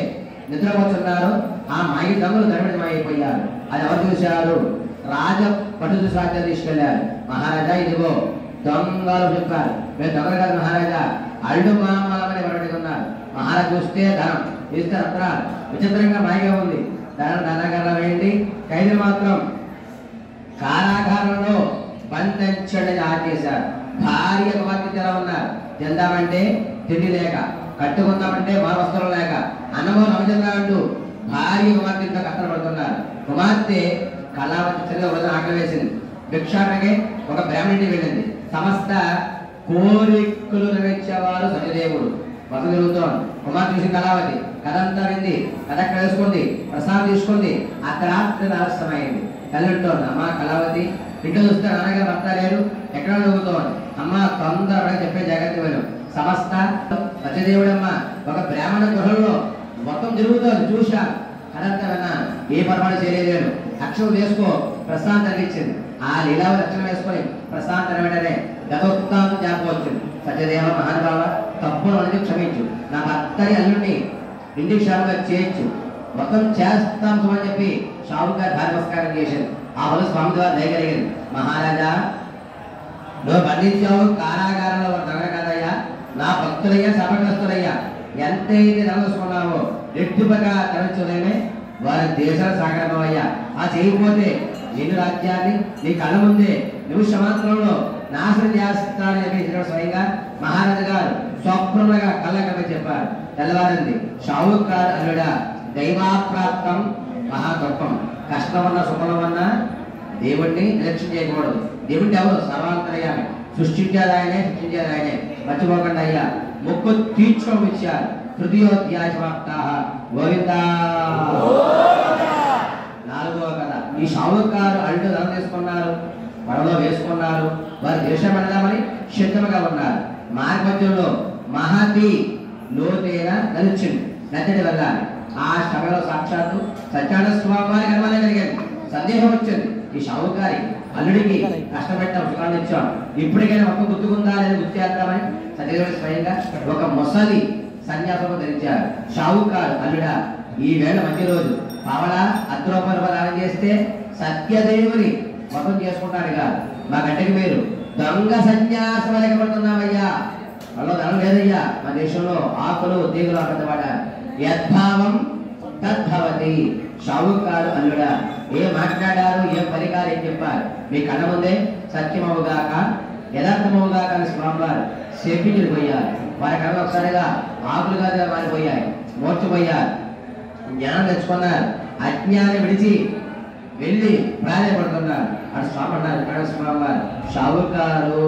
నిద్రపోతున్నారో ఆ మాయి దొంగలు దరిమిడమైపోయారు. అది ఎవరు చూశారు? రాజ పట్టుదు సాధ్యం తీసుకెళ్లారు. మహారాజా ఇదిగో దొంగలు చెప్పారు. మేము దొంగలు కాదు మహారాజా అల్లుడు మామని పట్టుకున్నారు. మహారాజు చూస్తే ధనం ఇస్తే రత్నాలు విచిత్రంగా మాయగా ఉంది. ధనం ధనగర వేయండి. ఖైదీ మాత్రం కారాగారంలో బంధించడం ఆచేశారు. భార్య కుమార్తె ఉన్నారు. తిందామంటే తిండి లేక కట్టుకుందామంటే మా వస్త్రం లేక అన్నమో నవచంద్రాంటూ భార్య కుమార్తెతో కష్టపడుతున్నారు. కుమార్తె కళావతి చిన్న ఆకలి వేసింది. భిక్షాటకే ఒక బ్రాహ్మణి వెళ్ళింది. సమస్త కోరికలు నెరవేర్చేవారు సత్యదేవుడు. వస జరుగుతోంది. కుమార్తె చూసి కళావతి కథంతా వింది. కథ కలుసుకుంది. ప్రసాదం తీసుకుంది. ఆ రాత్రి ఆలస్యమైంది. తల్లింటోంది అమ్మ కళావతి ఇంట్లో చూస్తే నాన్నగారు భర్త లేరు. ఎక్కడ జరుగుతోంది అమ్మ తొందరగా చెప్పే జాగ్రత్త వేరు. సమస్త సత్యదేవుడమ్మ ఒక బ్రాహ్మణ గృహంలో మొత్తం జరుగుతోంది. చూశాను కథంతా విన్నా. ఏ పొరపాటు చేయలేరు. అక్షరం వేసుకో ప్రశాంత్ అనిపించింది. ఆ లీలావతి అక్షరం వేసుకొని ప్రశాంత్ అని వెంటనే గతోత్తానం జ్ఞాపకం వచ్చింది. సత్యదేవ మహానుభావ తప్పులు అనేది క్షమించు. నా భర్తని అల్లుడిని ఇంటికి క్షేమంగా చేయొచ్చు. మొత్తం చేస్తాం అని చెప్పి షావుకారు భారీ నమస్కారం చేశారు. ఆ వల్ల స్వామి ద్వారా దయగలిగింది. మహారాజా, నువ్వు బంధించావు కారాగారంలో దొంగ కదయ్యా, నా భక్తులయ్యా, సభగ్రస్తులయ్యా, ఎంతైతే తలసుకున్నావో రెట్టుపగా తరచులేమే వారి దేశాల సాగరమయ్యా. ఆ చేయకపోతే నేను రాజ్యాన్ని నీ కళ్ళ ముందే నిమిషమాత్రంలో నాశనం చేస్తానని చెప్పి స్వయంగా మహారాజు గారు స్వప్నంగా కళ్ళకపై చెప్పారు. తెల్లవారింది. షావుకారు అల్లుడా, దైవాప్రాప్తం మహా గొప్పం. కష్టమన్నా సుఖమన్నా దేవుణ్ణి నిర్లక్ష్యం చేయకూడదు. దేవుడిని ఎవరు? సర్వాంతరయామి. సృష్టించేది ఆయనే, సృష్టించేది ఆయనే. మర్చిపోకండి అయ్యా. ముక్కు తీర్చుకోవడం ఇచ్చారు. తృతీయోధ్యాయ సమాప్త. గోవిందా. నాలుగవ కథ. ఈ షావుకారు అల్లు ధనం తీసుకున్నారు, పడవలో వేసుకున్నారు. వారి దేశం వెళదామని సిద్ధంగా ఉన్నారు. మార్గమధ్యంలో మహతి లోతైన నలిచింది. నదిని వెళ్ళాలి. ఆ సమయంలో సాక్షాత్తు సత్యానంద స్వామి వారి కర్మాలయం కలిగింది. సందేహం వచ్చింది, ఈ షావుకారి అల్లుడికి కష్టపెట్ట పుష్పాన్ని ఇచ్చాం, ఇప్పటికైనా ఒక్క గుర్తుకుందా లేదా గుర్తేద్దామని సత్యదేవుడు స్వయంగా ఒక మొసలి సన్యాసము ధరించారు. షావుకారు అల్లుడా, ఈ వేళ మంచి రోజు. పవళ అద్రోపదానం చేస్తే సత్యదేవుని మొత్తం చేసుకుంటాడు కాదు. మా గడ్డకి మీరు దొంగ సన్యాసం వెనకబడుతున్నామయ్యా. వాళ్ళ ధనం లేదయ్యా. మా దేశంలో ఆకులు తీగులు అబద్ధపడ యద్భావం తద్భవతి. షావుకారు అల్లుడా, ఏం మాట్లాడారు, ఏం పరికారం ఏం చెప్పారు? మీ కళ్ళ ముందే సత్యమవుగాక యథార్థమవుగాక అని స్వామివారు శపించిపోయారు. వారి కళ్ళ ఒకసారిగా ఆకులుగా మారిపోయాయి, మోర్చిపోయారు. జ్ఞానం తెచ్చుకున్నారు. అజ్ఞానం విడిచి వెళ్ళి ప్రాధాన్యపడుతున్నారు. అటు స్వామి అన్నారు. ఇక్కడ స్వామివారు షావుకారు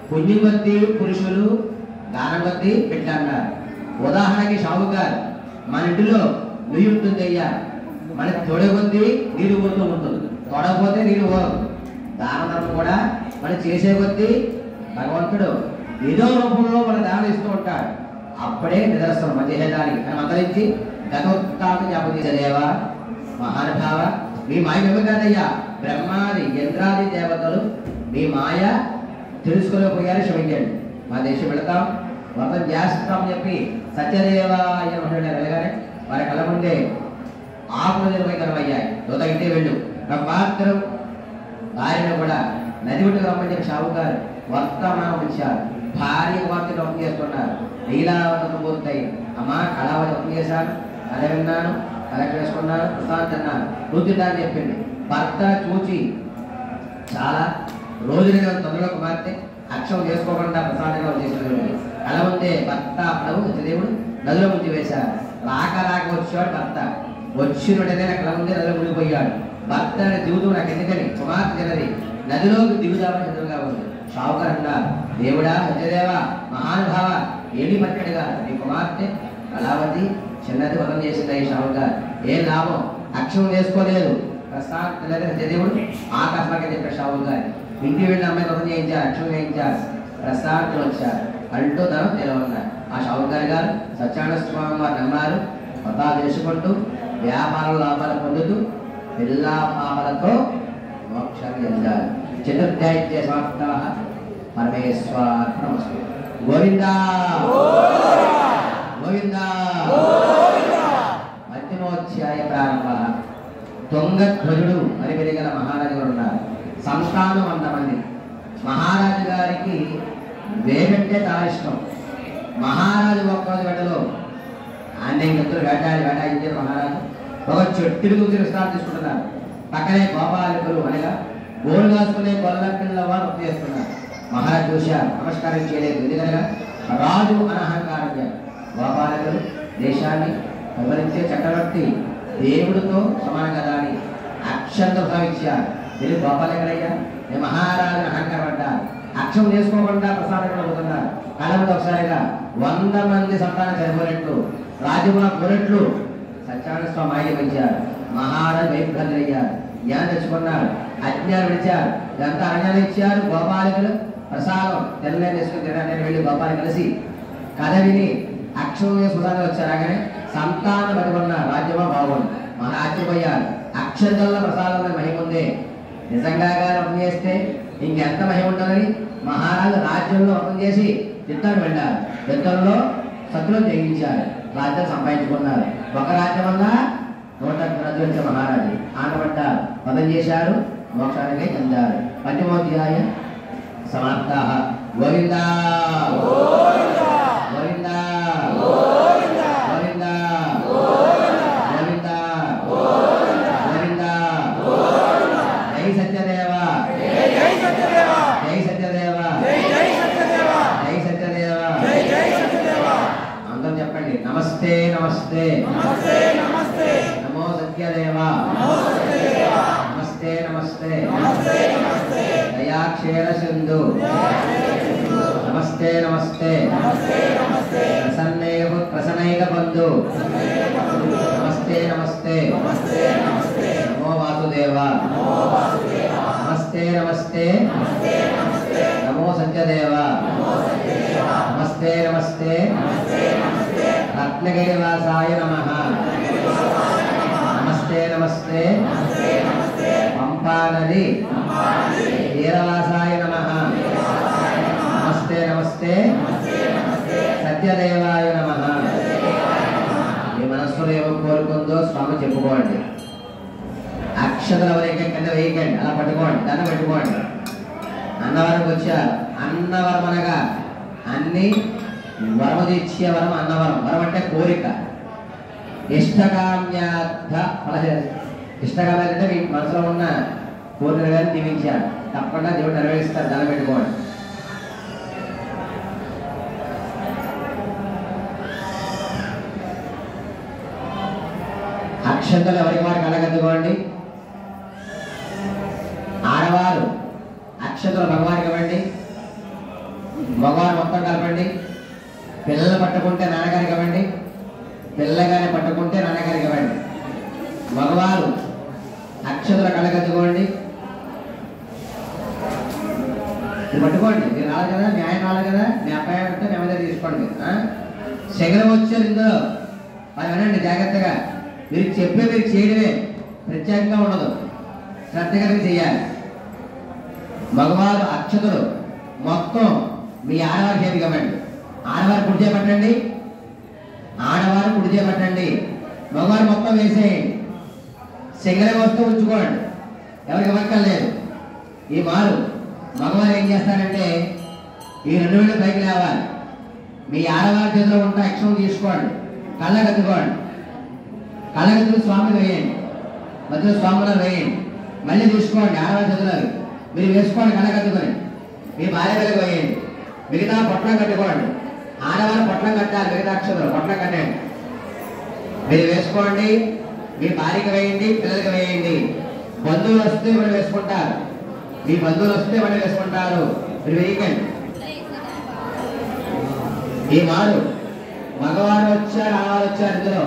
పుణ్యం కొద్ది పురుషులు, దానం కొద్ది బిడ్డ అన్నారు. ఉదాహరణకి షావుకారు మన ఇంటిలో నుయ్యి ఉంటుంది అయ్యా, మన తొడ కొద్ది నీరు పోతూ ఉంటుంది, తొడకపోతే నీరు పోదు. దాన ధర్మం కూడా మనం చేసే కొద్దీ భగవంతుడు ఏదో రూపంలో మన దానం ఇస్తూ ఉంటాడు. అప్పుడే నిదర్శనం మధ్యహేదానికి అని మందరించి గతోత్తాన్ని జ్ఞాపకం చేసేదేవా మహానుభావ, మీ మాయ ఏమి కాదయ్యా. బ్రహ్మాది ఇంద్రాది దేవతలు మీ మాయ తెలుసుకోలేకపోయారు, క్షమించండి. మా దేశం వెళతాం, మొత్తం చేస్తాం చెప్పి సత్యదేవాయ వెళ్ళగానే వారి కళ్ళ ముందే ఆకులు నిర్వహికరమయ్యాయి. దూత ఇంటికి వెళ్ళు, నా పాత్రం భార్యను కూడా నది ఒడ్డుకు రమ్మని చెప్పి షావుకారు వర్తమానం ఇచ్చారు. భార్య వార్తలు ఒప్పు చేస్తున్నారు. లీలావతం పూర్తయి. అమ్మా కళావతి ఒప్పు చేశాను, కళ విన్నాను, కలెక్ట్ వేసుకున్నాను, ప్రశాంత్ అన్నాను, కూర్చుంటారని చెప్పింది. భర్త చూచి చాలా రోజులుగా తొందరగా కుమార్తె అక్షం చేసుకోకుండా ప్రశాంతంగా వచ్చేసినటువంటి కళ ముందే భర్త ప్రభు సత్యదేవుడు నదిలో ముంచి వేశారు. రాక వచ్చాడు భర్త. వచ్చిన వెంటనే కళ ముందే నదిలో మునిగిపోయాడు. భర్త దిగుతూ నాకు ఎందుకని కుమార్తె తినది, నదిలోకి దిగుదామని ఎదురుగా ఉంది. షావుకారు అన్నారు, దేవుడా సత్యదేవ మహానుభావ, ఏమి పట్టాడుగా నీ కుమార్తె కళావతి చిన్నది వదం చేసింది. ఈ షావుకారు ఏం లాభం, అక్షం వేసుకోలేదు. ప్రశాంత్ సత్యదేవుడు ఆకస్మాగా చెప్పాడు షావుకారు. ఇంటికి వెళ్ళి అమ్మాయి వదం చేయించారు, అక్షం వేయించారు. ప్రశాంత్ వచ్చారు, అంటూ ధనం నిలవన్నారు. ఆ షావుకారు గారు సత్యానంద స్వామి వారు నమ్మారు. పతాలు చేసుకుంటూ వ్యాపార లాభాలు పొందుతూ పిల్లా పాపలతో మోక్షాన్ని చెందారు. చతుర్థాయిత్య సమాప్త. పరమేశ్వరమస్తు. గోవిందా గోవిందా. మధ్యమోధ్యాయ ప్రారంభ. తుంగధ్వజుడు అని పెరిగిన మహారాజు గారు ఉన్నారు. సంస్థానం 100 మంది. మహారాజు గారికి వేటంటే చాలా ఇష్టం. మహారాజు ఒక్కరోజు వేటలో అన్ని మిత్రులు వేటాడించారు. మహారాజు ఒక చెట్టుని కూర్చొని విశ్రాంతి తీసుకుంటున్నారు. పక్కనే గోపాలకులు అనగా గోలు కాసుకునే గొల్ల పిల్లల వారు ఒప్పు చేస్తున్నారు. మహారాజు చూశారు, నమస్కారం చేయలేదు. ఎందుకనగా రాజు అని అహంకారం చేయాలి. గోపాలకులు దేశాన్ని వివరించే చక్రవర్తి దేవుడితో సమానం కదా అని అక్షంతో భావించారు. వీళ్ళు గోపాలకులయ్యా, నేను మహారాజు అహంకారపడ్డారు. అక్షం చేసుకోకుండా ప్రసాదంగా పోతున్నారు. కళలో ఒకసారిగా 100 మంది సంతానం చనిపోయినట్లు రాజుగా పోయినట్లు సత్యానంద స్వామి ఆయన పెంచారు. మహారాజు వైభ్రాంతులయ్యారు. జ్ఞానం తెచ్చుకున్నారు, అజ్ఞానం విడిచారు. ఇదంతా అజ్ఞానం ఇచ్చారు. గోపాలకులు ప్రసాదం తెల్లనే తీసుకుని తినడానికి వెళ్ళి గోపాలు కలిసి కథ విని అక్షం సుధాన్ని వచ్చారు. అలాగనే సంతానం పట్టుకున్న రాజ్యమా బాగుంది. మహారాజ్యపోయారు. అక్షంతల్లో ప్రసాదంలో మహిమ ఉంది. నిజంగా వ్రతం చేస్తే ఇంకెంత మహిమ ఉంటుందని మహారాజు రాజ్యంలో వ్రతం చేసి యుద్ధాన్ని వెళ్ళారు. యుద్ధంలో శత్రువులు జయించారు. రాజ్యం సంపాదించుకున్నారు. ఒక రాజ్యం వల్ల 100 వచ్చే మహారాజు ఆనబడ్డారు, పదం చేశారు, మోక్షానికే చెందారు. పంచమోధ్యాయ సమాప్త. గోవిందా గోవిందా గోవిందా గోవిందా గోవిందా. జై సత్యదేవ జై సత్యదేవ జై సత్యదేవ. అందరం చెప్పండి నమస్తే నమస్తే నమో సత్యదేవ నమస్తే నమస్తే దయాక్షేర సింధు నమస్తే నమస్తే ప్రసన్నైక బంధు నమస్తే నమస్తే నమో వాసుదేవ నమస్తే నమస్తే నమో సత్యదేవ నమస్తే నమస్తే రత్నగిరివాసాయ నమః నమస్తే నమస్తే పంపానది వీరవాసాయ నమః నమస్తే నమస్తే సత్యదేవాయ నమః. మీ మనస్సులో ఏమో కోరుకుందో స్వామి చెప్పుకోండి. అక్షతల వరకు కింద వేయకండి, అలా పట్టుకోండి, దాన్ని పెట్టుకోండి. అన్నవరంకి వచ్చారు. అన్నవరం అనగా అన్ని వరము తెచ్చే వరం అన్నవరం. వరం అంటే కోరిక. ఇష్టకామ్యార్థ ఇష్టకామ్యాలు అంటే మీ మనసులో ఉన్న కోరికలు కానీ దీవించారు. తప్పకుండా దేవుడు నెరవేరుస్తారు, దాన్ని పెట్టుకోండి. అక్షంతలు ఎవరికి వారికి అడగద్దుకోండి. ఆడవారు అక్షంతలు భగవానికి ఇవ్వండి, మగవారు మొత్తం కలపండి. పిల్లలు పట్టుకుంటే నాన్నగారికి ఇవ్వండి, పిల్లగానే పట్టుకుంటే నాన్నగారికి ఇవ్వండి. మగవారు అక్షంతలు కళ్ళగద్దుకోండి. ఇది పట్టుకోండి. మీరు రావాలి కదా, మీ ఆయన రావాలి కదా, మీ అబ్బాయి అంటే మీ అమ్మ తీసుకోండి. శగలం వచ్చారు ఇందులో, అది వినండి జాగ్రత్తగా. మీరు మీరు చేయడమే, ప్రత్యేకంగా ఉండదు, శ్రద్ధగా చేయాలి. మగవారు అక్షతలు మొత్తం మీ ఆడవారి చేతికి ఇవ్వండి. ఆడవారు కుడి చేపట్టండి, ఆడవారు కుడి చేపట్టండి. మగవారు మొత్తం వేసేయండి. సింగల వస్తూ ఉంచుకోండి, ఎవరికి ఇవ్వక్కర్లేదు. ఈ మారు మగవారు ఏం చేస్తారంటే ఈ 2 వేలు పైకి లేవాలి. మీ ఆడవారి చేతిలో ఉంటే అక్షరం తీసుకోండి, కళ్ళగద్దుకోండి. కళ్ళగద్దుకు స్వామికి వేయండి, మధ్యలో స్వామిలో వేయండి. మళ్ళీ తీసుకోండి ఆడవారి చేతిలో మీరు వేసుకోండి. కళ్ళగద్దుకొని మీ భార్య పిల్లకి వేయండి. మిగతా పొట్లం కట్టుకోండి. ఆడవారు పొట్లం కట్టాలి, మిగతా అక్షరాలు పొట్లం కట్టండి. మీరు వేసుకోండి, మీ భార్యకి వేయండి, పిల్లలకి వేయండి. బంధువులు వస్తే వాళ్ళు వేసుకుంటారు, మీ బంధువులు వస్తే వాళ్ళు వేసుకుంటారు. మీరు వేయకండి. ఈ మారు మగవారు వచ్చారు, ఆడవారు వచ్చారు. ఇందులో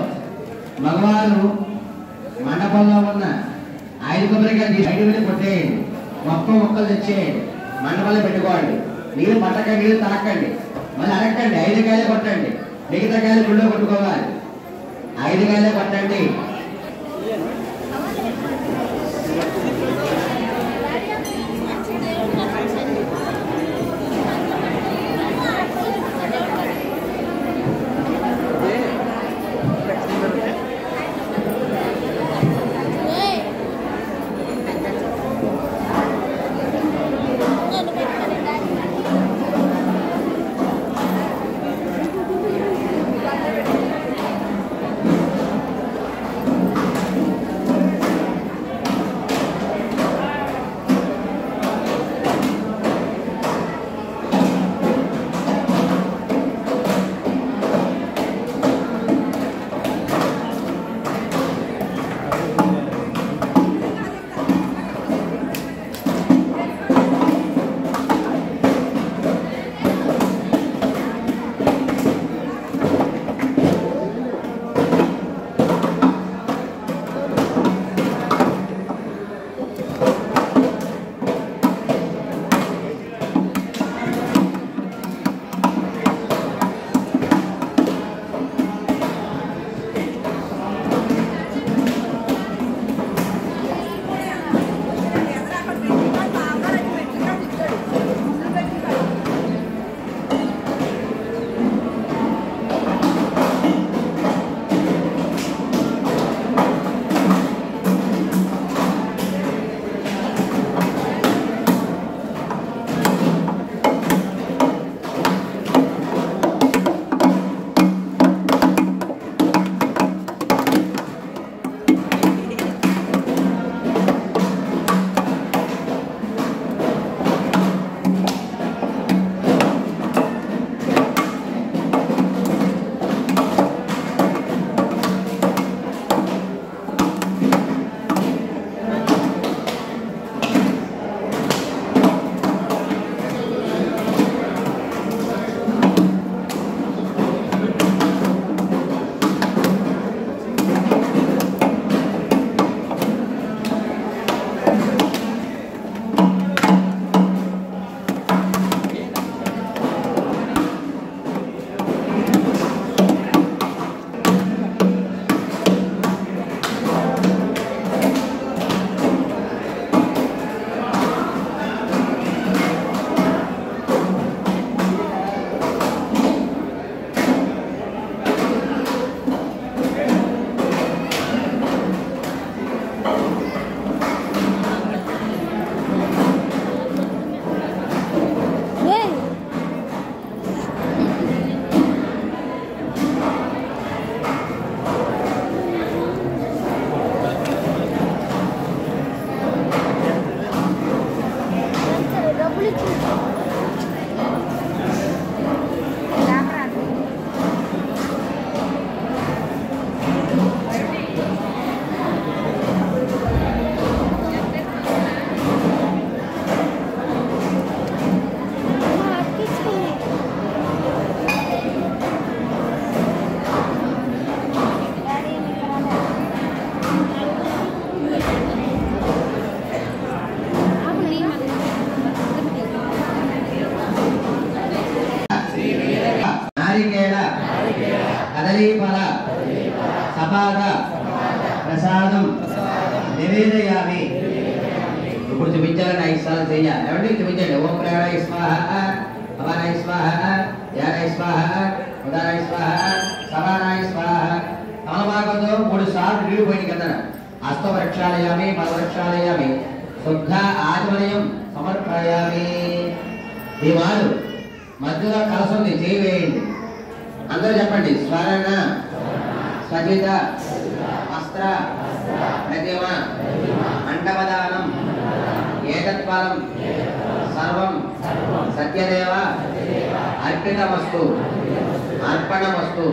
మగవారు మండపంలో ఉన్న 5 కొబ్బరికాయలు 5 వేలు కొట్టేయండి, మొత్తం మొక్కలు తెచ్చేయండి, మండపంలో పెట్టుకోండి. నీళ్ళు పట్టకండి, నీళ్ళు తాకండి, మళ్ళీ అడగండి. 5 కాయలు కొట్టండి, మిగతా కాయలు గుళ్ళో కొట్టుకోవాలి. 5 కాయలే కొట్టండి. కదలీఫల సపాద ప్రసాదం నివేదయామి. ఇప్పుడు చూపించాలని 5 సార్లు చేయాలి. ఏమండి చూపించండి. ఓం ప్రాణాయ స్వాహ, అపానాయ స్వాహ, ధ్యానాయ స్వాహ, ఉదానాయ స్వాహ, సమానాయ స్వాహ. తమలపాకంతో 3 సార్లు నీళ్లు పోయింది కదా. హస్త వృక్షాలయామి, పద వృక్షాలయామి, శుద్ధ ఆచమనయం సమర్పయామి. ఈ వారు మధ్యలో కలసుంది, చేయి వేయండి. అందరూ చెప్పండి. స్వరణ స్వజిత వస్త్ర ప్రతిమ మండపదానం ఏతత్ఫలం సర్వం సత్యదేవ అర్పితమస్తు అర్పణమస్తు.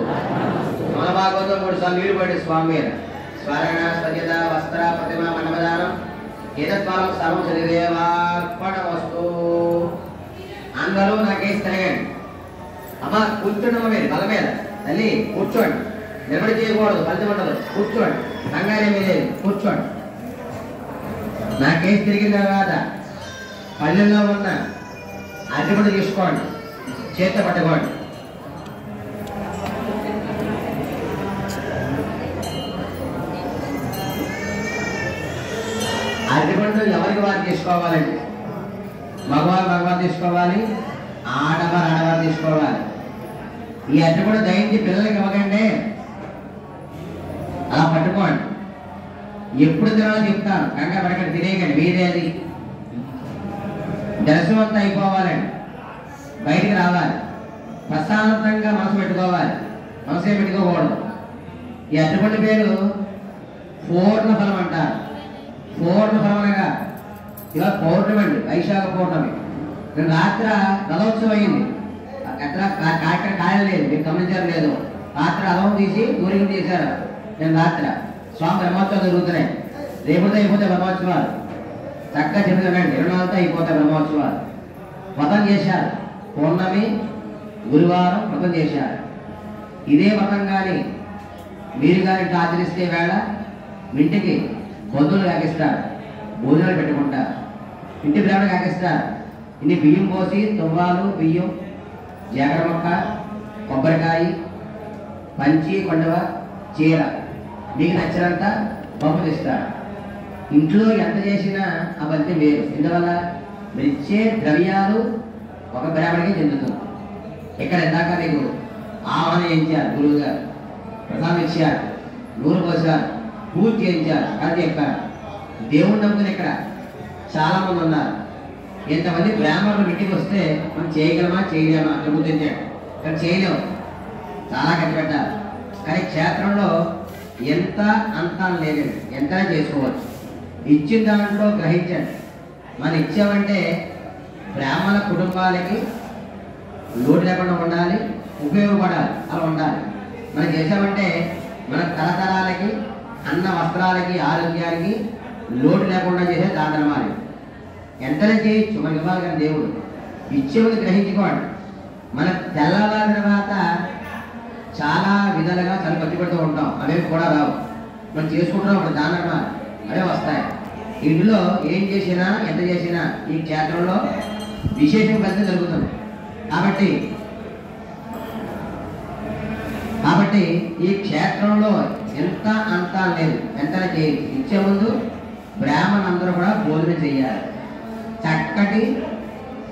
మనభాగంతో 3 సార్లు నీళ్లు పడి స్వామి మీద. స్వరణ స్వజిత వస్త్ర ప్రతిమ మండపదానం ఏతత్ఫలం సర్వం సత్యదేవార్పణమస్తు. అందరూ నాకేసి తిరగండి. అమ్మ కూర్చోండి. మీరు బల మీద తల్లి కూర్చోండి. నిలబడి చేయకూడదు, ఫలితం ఉండదు. కూర్చోండి. కంగారే మీదే కూర్చోండి. నాకేసి తిరిగిన తర్వాత పల్లెల్లో ఉన్న అరటిపండు తీసుకోండి, చేత పట్టుకోండి. అరటిపండు ఎవరికి వారు తీసుకోవాలండి. మగవారు తీసుకోవాలి, ఆడవారు తీసుకోవాలి. ఈ అరటిపండు దయించి పిల్లలకి ఇవ్వకండి, అలా పట్టుకోండి. ఎప్పుడు తినాలో చెప్తాను, కంగారు పడకండి, తినేయకండి. మీరేది దర్శనం అంతా అయిపోవాలండి, బయటికి రావాలి, ప్రశాంతంగా మనసు పెట్టుకోవాలి. మనసే పెట్టుకోకూడదు. ఈ అరటిపండు పేరు పూర్ణ ఫలం అంటారు. పూర్ణ ఫలం అనగా ఇలా పౌర్ణమి అండి, వైశాఖ పౌర్ణమి. రాత్ర రథోత్సవం అయింది. ఎక్కడ కాయలు లేదు, మీరు గమనించారు లేదు. రాత్రి రథం తీసి ఊరికి తీశారు. నేను రాత్రి స్వామి బ్రహ్మోత్సవాలు జరుగుతున్నాయి. రేపుతో అయిపోతే బ్రహ్మోత్సవాలు. చక్కగా చెప్తున్నాండి. 24తో అయిపోతాయి బ్రహ్మోత్సవాలు. వ్రతం చేశారు. పౌర్ణమి గురువారం వ్రతం చేశారు. ఇదే వ్రతం కానీ మీరు కానీ ఆచరిస్తే వేళ ఇంటికి బంధువులు కాకిస్తారు, భోజనాలు పెట్టుకుంటారు, ఇంటి బ్రాహ్మణులు కాకిస్తారు. ఇన్ని బియ్యం పోసి తువ్వాలు, బియ్యం, జాగర మొక్క, కొబ్బరికాయ, పంచి, కొండవ, చీర మీకు నచ్చినంత పంపులు ఇస్తారు. ఇంట్లో ఎంత చేసినా అవన్నీ వేరు. ఎందువల్ల మీరు ఇచ్చే ద్రవ్యాలు ఒక బ్రాహ్మణికి చెందుతుంది. ఇక్కడ ఇందాక మీకు ఆహ్వానం చేయించారు, గురువు గారు ప్రసాదం ఇచ్చారు, నూరు పోసారు, పూజ చేయించారు. అది చెప్పారు. దేవుణ్ణి నమ్ముకుని ఇక్కడ చాలా మంది ఉన్నారు. ఎంతమంది బ్రాహ్మణులు ఇంటికి వస్తే మనం చేయగలమా చేయలేమా గుర్తించాడు. కానీ చేయలేము, చాలా కట్టిపెట్టాలి. కానీ క్షేత్రంలో ఎంత అంతా లేదండి, ఎంత చేసుకోవచ్చు. ఇచ్చిన దాంట్లో గ్రహించండి. మనం ఇచ్చామంటే బ్రాహ్మణ కుటుంబాలకి లోటు లేకుండా ఉండాలి, ఉపయోగపడాలి, అలా ఉండాలి. మనం చేసామంటే మన తరతరాలకి, అన్న వస్త్రాలకి, ఆరోగ్యానికి లోటు లేకుండా చేసే దానధర్మాలు. ఎంతనే చేయొచ్చు, మనకి ఇవ్వాలి కానీ దేవుడు. ఇచ్చేవాడు గ్రహించుకోండి. మన తెల్లవారిన తర్వాత చాలా విధాలుగా చాలా ఖర్చు పెడుతూ ఉంటాం. అవేవి కూడా రావు. మనం చేసుకుంటున్నాం ఇప్పుడు దానధర్మాలు, అవే వస్తాయి. ఇందులో ఏం చేసినా ఎంత చేసినా ఈ క్షేత్రంలో విశేషం ఫలితం జరుగుతుంది. కాబట్టి ఈ క్షేత్రంలో ఎంత అంతా లేదు, ఎంత చేయొచ్చు. ఇచ్చే ముందు బ్రాహ్మణులందరూ కూడా భోజనం చేయాలి. చక్కటి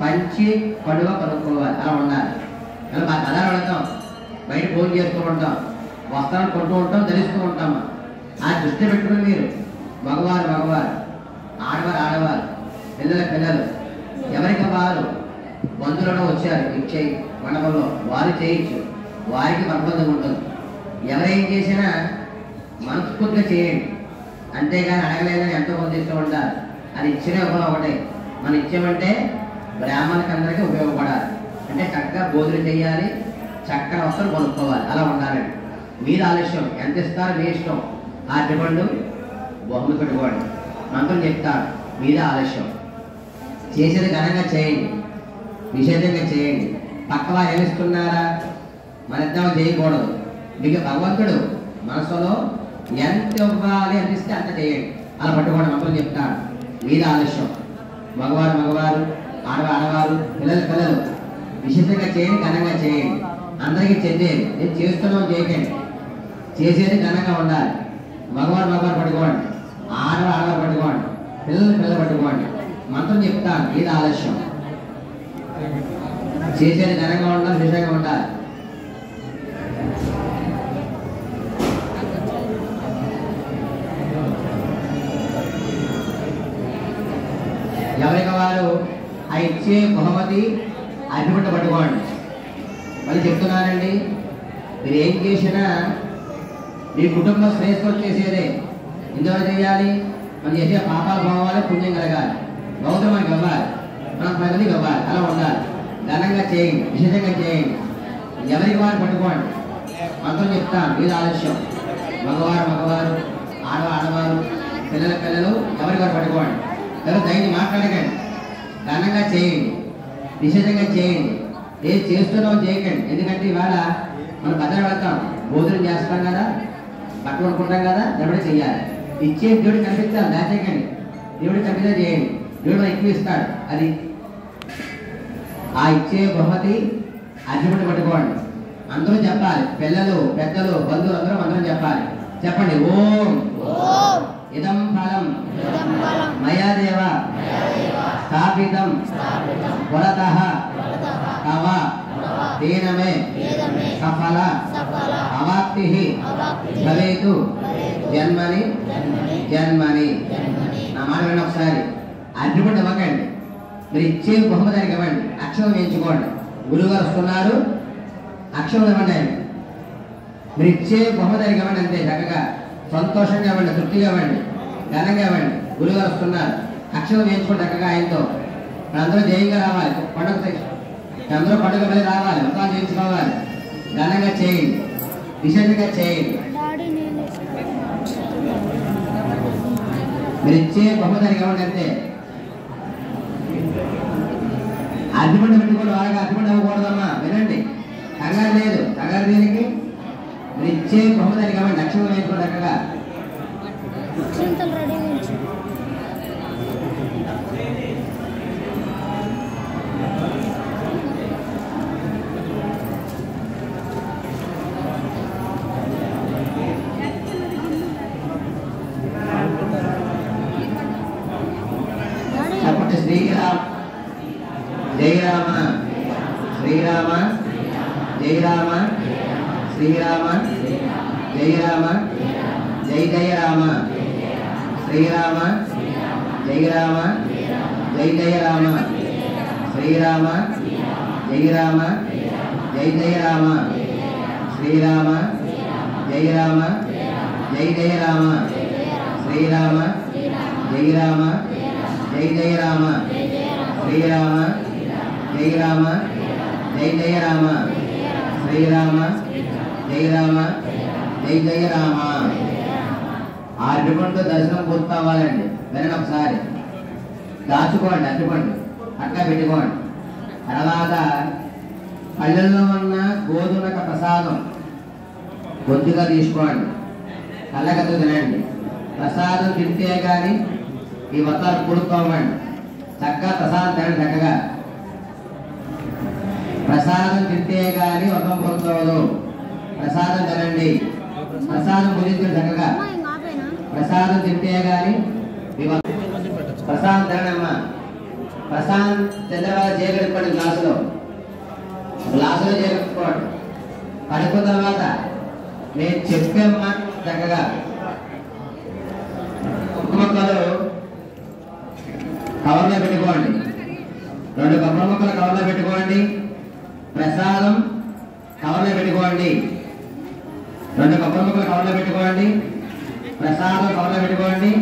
పంచి కడువ కనుక్కోవాలి, అలా ఉండాలి. అలా మా కథ వెళతాం, బయట భోజనం చేస్తూ ఉంటాం, వస్త్రాలు కొంటూ ఉంటాం, ధరిస్తూ ఉంటాం. ఆ దృష్టి పెట్టుకుని మీరు మగవారు మగవారు, ఆడవారు ఆడవారు, పిల్లలు ఎవరికి వారు బంధువులను వచ్చారు ఇచ్చే మండపంలో వారు చేయొచ్చు, వారికి పరబంధం ఉంటుంది. ఎవరేం చేసినా మనస్ఫూర్తిగా చేయండి, అంతేగాని అడగలేదని ఎంతో మంది ఇస్తూ ఉంటారు. అది ఇచ్చిన ఉపయోగం ఒకటే. మనం ఇచ్చామంటే బ్రాహ్మణులకి అందరికీ ఉపయోగపడాలి. అంటే చక్కగా భోజనం చేయాలి, చక్కని వస్త్రం కొనుక్కోవాలి, అలా ఉండాలండి. మీరు ఆలస్యం ఎంత ఇస్తారో మీ ఇష్టం. ఆర్టిపండు బొమ్మలు పెట్టుకోండి, మంత్రం చెప్తారు, మీదే ఆలస్యం. చేసేది ఘనంగా చేయండి, విశేషంగా చేయండి. పక్కవారు ఏమిస్తున్నారా మన ఇద్దరం చేయకూడదు. మీకు భగవంతుడు మనసులో ఎంత ఇవ్వాలి అనిపిస్తే అంత చేయండి, అలా పట్టుకోండి. మంత్రం చెప్తాడు, మీదే ఆలస్యం. మగవారు మగవారు, ఆడవారు, పిల్లలు విశేషంగా చేయండి, ఘనంగా చేయండి. అందరికీ చెందేది. నేను చేస్తున్నాం చేయకండి, చేసేది ఘనంగా ఉండాలి. మగవారు పట్టుకోండి, ఆడవారు పట్టుకోండి, పిల్లలు పట్టుకోండి. మంత్రం చెప్తాను, ఇది ఆలస్యం. చేసేది ఘనంగా ఉండాలి, విశేషంగా ఉండాలి. ఎవరికి వారు ఆ ఇచ్చే బహుమతి అడ్డుపట్ట పట్టుకోండి. మళ్ళీ చెప్తున్నానండి, మీరు ఏం చేసినా మీ కుటుంబ శ్రేయస్సు చేసేదే. ఎందువల్ల చేయాలి? మనం చేసే పాపాలు పోవాలి, పుణ్యం కలగాలి, గౌరవం మనకి ఇవ్వాలి, మనం ప్రగతికి ఇవ్వాలి, అలా ఉండాలి. ఘనంగా చేయండి, విశేషంగా చేయండి. ఎవరికి వారు పట్టుకోండి. మంత్రం చెప్తాను, ఇది ఆలస్యం. మగవారు, ఆడవారు, పిల్లలు ఎవరికి వారు పట్టుకోండి. ఎవరు దయని మాట్లాడకండి, ఘనంగా చేయండి, విశేషంగా చేయండి. ఏది చేస్తున్నామో చేయకండి. ఎందుకంటే ఇవాళ మనం భద్ర వెళ్తాం, భోజనం చేస్తాం కదా, బట్ట కొనుక్కుంటాం కదా, ఎవడే చెయ్యాలి. ఇచ్చే దేవుడు కనిపిస్తాడు, దాచేయకండి. దేవుడు కనిపిస్తే చేయండి, దేవుడు ఎక్కువ ఇస్తాడు. అది ఆ ఇచ్చే బహుమతి అర్జునుడు పట్టుకోండి. అందరూ చెప్పాలి, పిల్లలు పెద్దలు బంధువులు అందరూ అందరం చెప్పాలి. చెప్పండి, ఓం ఇదం ఫలం మయా దేవ స్థాపితం పురతః తవ తేనమే సఫల అవాప్తిః భవేతు జన్మని. నా మాట వినండి ఒకసారి. అడ్డుపడి ఇవ్వకండి, మీరు ఇచ్చే బహుమతికి ఇవ్వండి. అక్షరం వేయించుకోండి. గురువుగారు వస్తున్నారు, అక్షరం ఇవ్వండి. మీరు ఇచ్చే బహుమతికి ఇవ్వండి, అంతే. చక్కగా సంతోషంగా ఇవ్వండి, తృప్తిగా ఇవ్వండి, ఘనంగా ఇవ్వండి. గురువుగారు వస్తున్నారు, అక్షరం వేయించుకోండి చక్కగా ఆయనతో. అందరూ జయంగా రావాలి, అందరూ పండుగ మీద రావాలి, వ్రతాలు చేయించుకోవాలి. ఘనంగా చేయండి, విశేషంగా చేయండి. మీరు ఇచ్చే బహుమతికి ఇవ్వండి, అంతే. అడ్డుపడి పెట్టుకోండి, వాళ్ళకి అడ్డుపడి అవ్వకూడదమ్మా. వినండి, కంగారు లేదు. కంగారు దీనికి మీరు ఇచ్చే బహుమతికి ఇవ్వండి, అక్షరం వేయించుకోండి చక్కగా. రెడీ నుంచి శ్రీరామ జయ రామ, శ్రీరామ జయ రామ, శ్రీరామ జయ రామ, జయ రామ, శ్రీరామ జయ రామ, జయ రామ, శ్రీరామ జయ రామ, జయ రామ, శ్రీరామ జయ రామ, జయ రామ, శ్రీరామ జయ రామ, జయ రామ, శ్రీరామ జయ రామ, జయ రామ, శ్రీరామ జయ రామ, జయ రామ. అరటిపండు దర్శనం పూర్తవ్వాలండి. వినండి ఒకసారి, దాచుకోండి, అరటిపండు అట్లా పెట్టుకోండి. తర్వాత పళ్ళల్లో ఉన్న గోధుమ ప్రసాదం కొద్దిగా తీసుకోండి, కళ్ళగద్దు తినండి. ప్రసాదం తింటే కానీ ఈ వ్రతాలు పూర్తవ్వండి. చక్కగా ప్రసాదం తినండి. చక్కగా ప్రసాదం తింటే గాని వ్రతం పూర్తవదు. ప్రసాదం తినండి. ప్రసాదం భుజించండి. చక్కగా ప్రసాదం తింటే గాని ప్రసాదం తినమ్మా. ప్రసాదం చంద్రబాబు చేయగలుగుకోండి. గ్లాసులో చేయగలుగుకోండి. కడుక్కున్న తర్వాత నేను చెప్పామ్మా చక్కగా మొక్కలు కవర్లో పెట్టుకోండి. 2 కొబ్బరి మొక్కలు కవర్లో పెట్టుకోండి. ప్రసాదం కవర్లో పెట్టుకోండి. 2 కొబ్బరి మొక్కలు కవర్లో పెట్టుకోండి. ప్రసాదం కవర్లో పెట్టుకోండి.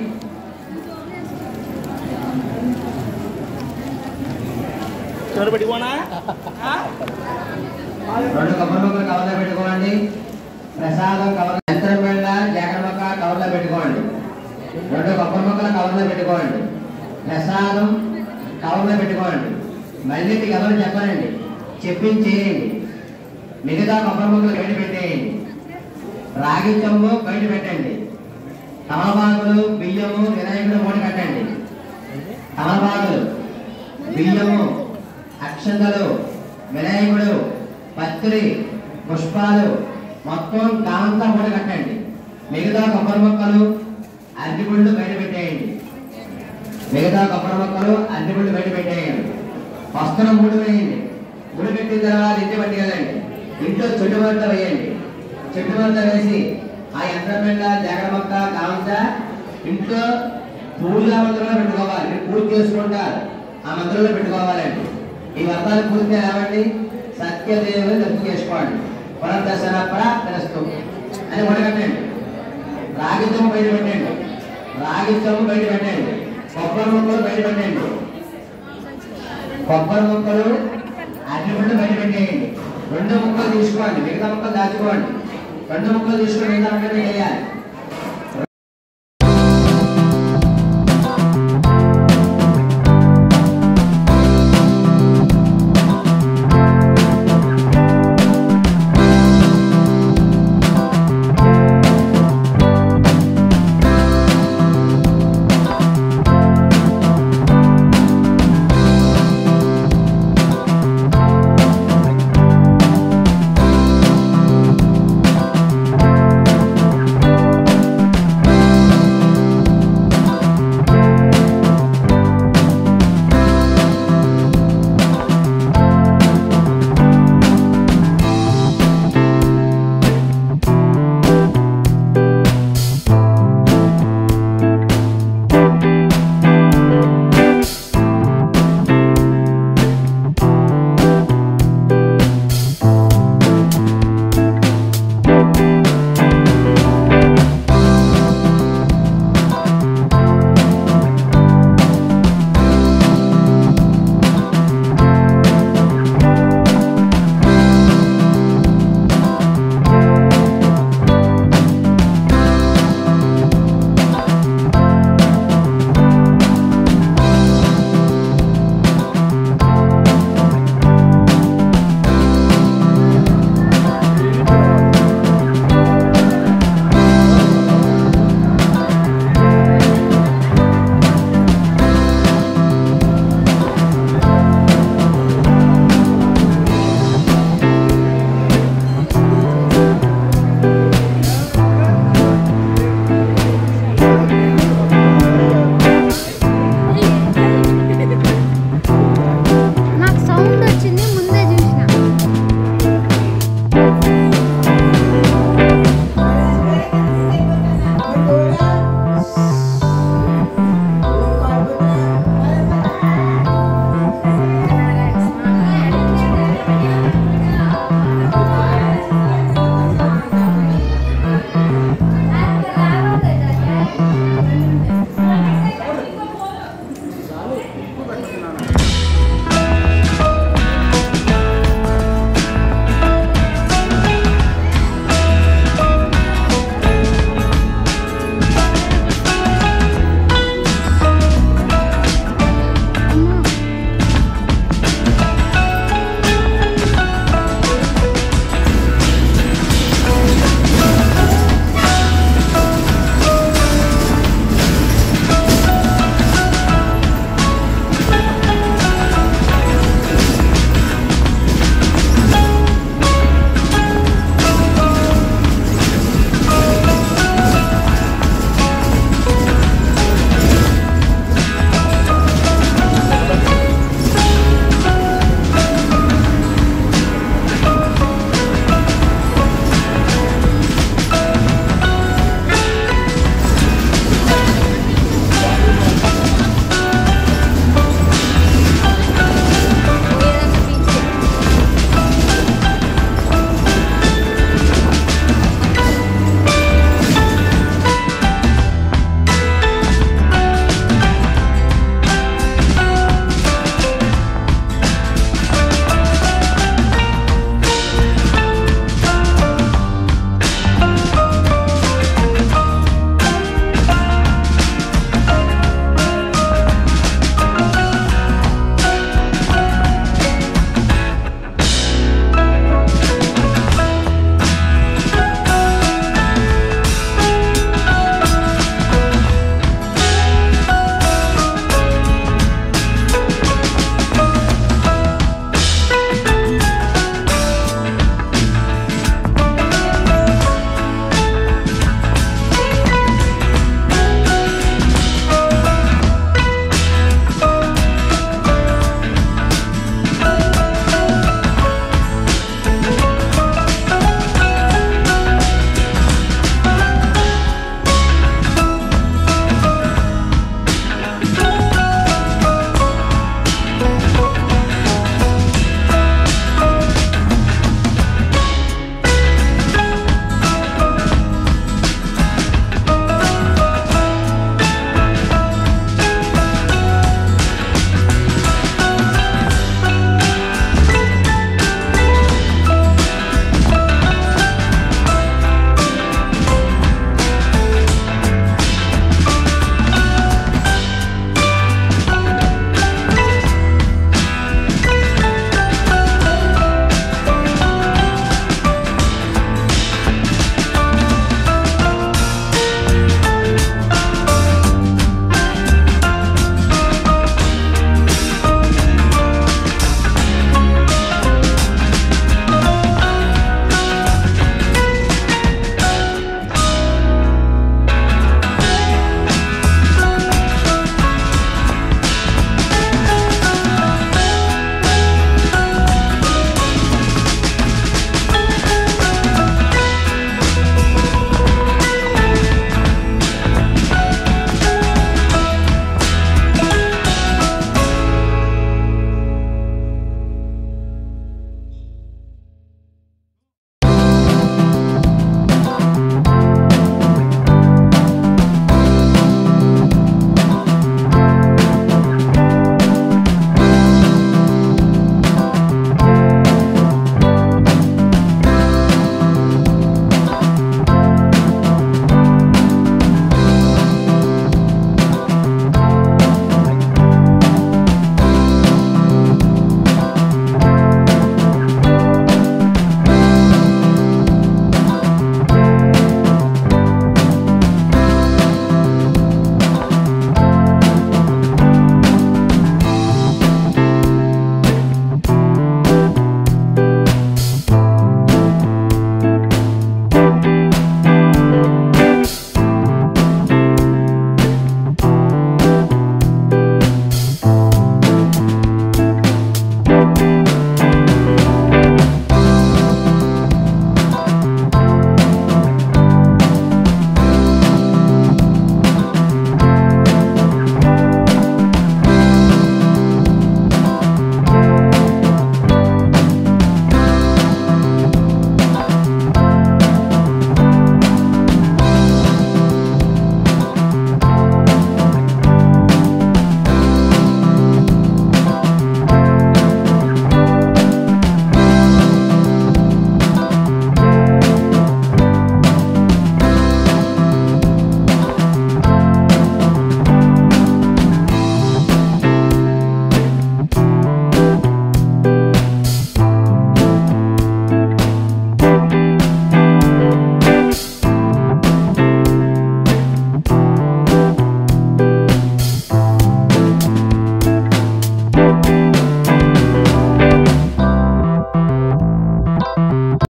పెట్టుకోనా 2 కొబ్బరి మొక్కలు కవర్లో పెట్టుకోండి. ప్రసాదం కవర్ యంత్రం వెళ్ళ జాగ్రత్త మొక్క కవర్లో పెట్టుకోండి. 2 కొబ్బరి మొక్కలు కవర్లో పెట్టుకోండి. ప్రసాదం కవర్లో పెట్టుకోండి. మళ్ళీ మీకు ఎవరు చెప్పాలండి, చెప్పించేయండి. మిగతా కొబ్బరి మొక్కలు బయట పెట్టేయండి. రాగి చెంబు బయట పెట్టండి. తమలపాకులు, బియ్యము, వినాయకుడు మూట కట్టండి. తమలపాకులు, బియ్యము, అక్షంతలు, వినాయకుడు, పత్రి, పుష్పాలు మొత్తం కాంతా మూట కట్టండి. మిగతా కొబ్బరి మొక్కలు, అరటిపళ్ళు బయట పెట్టేయండి. బయట పెట్టేయండి. వస్త్రం ముడి వేయండి. ముడి పెట్టిన తర్వాత ఇంటి పట్టుకెళ్ళండి. ఇంట్లో చుట్టుమట్ట వేయండి. చుట్టుమట్ట వేసి ఆ యంత్రం మీద జాగ్రత్త మొక్క కాంత ఇంట్లో పూజా మంత్రంలో పెట్టుకోవాలి. మీరు పూజ చేసుకుంటారు, ఆ మంత్రంలో పెట్టుకోవాలండి. ఈ వ్రతాలు పూర్తి అవ్వండి. సత్యదేవుని దర్శనం చేసుకోండి. పునర్దర్శన ప్రాప్తిరస్తు అని మొదలుపెట్టండి. రాగి చెంబు బయట పెట్టండి. కొబ్బరి మొక్కలు బయట పెట్టండి. అరటిపళ్ళు బయట పెట్టేయండి. 2 ముక్కలు తీసుకోండి. మిగతా ముక్కలు దాచుకోండి. 2 ముక్కలు తీసుకొని మిగతా ముక్కలు వేయాలి.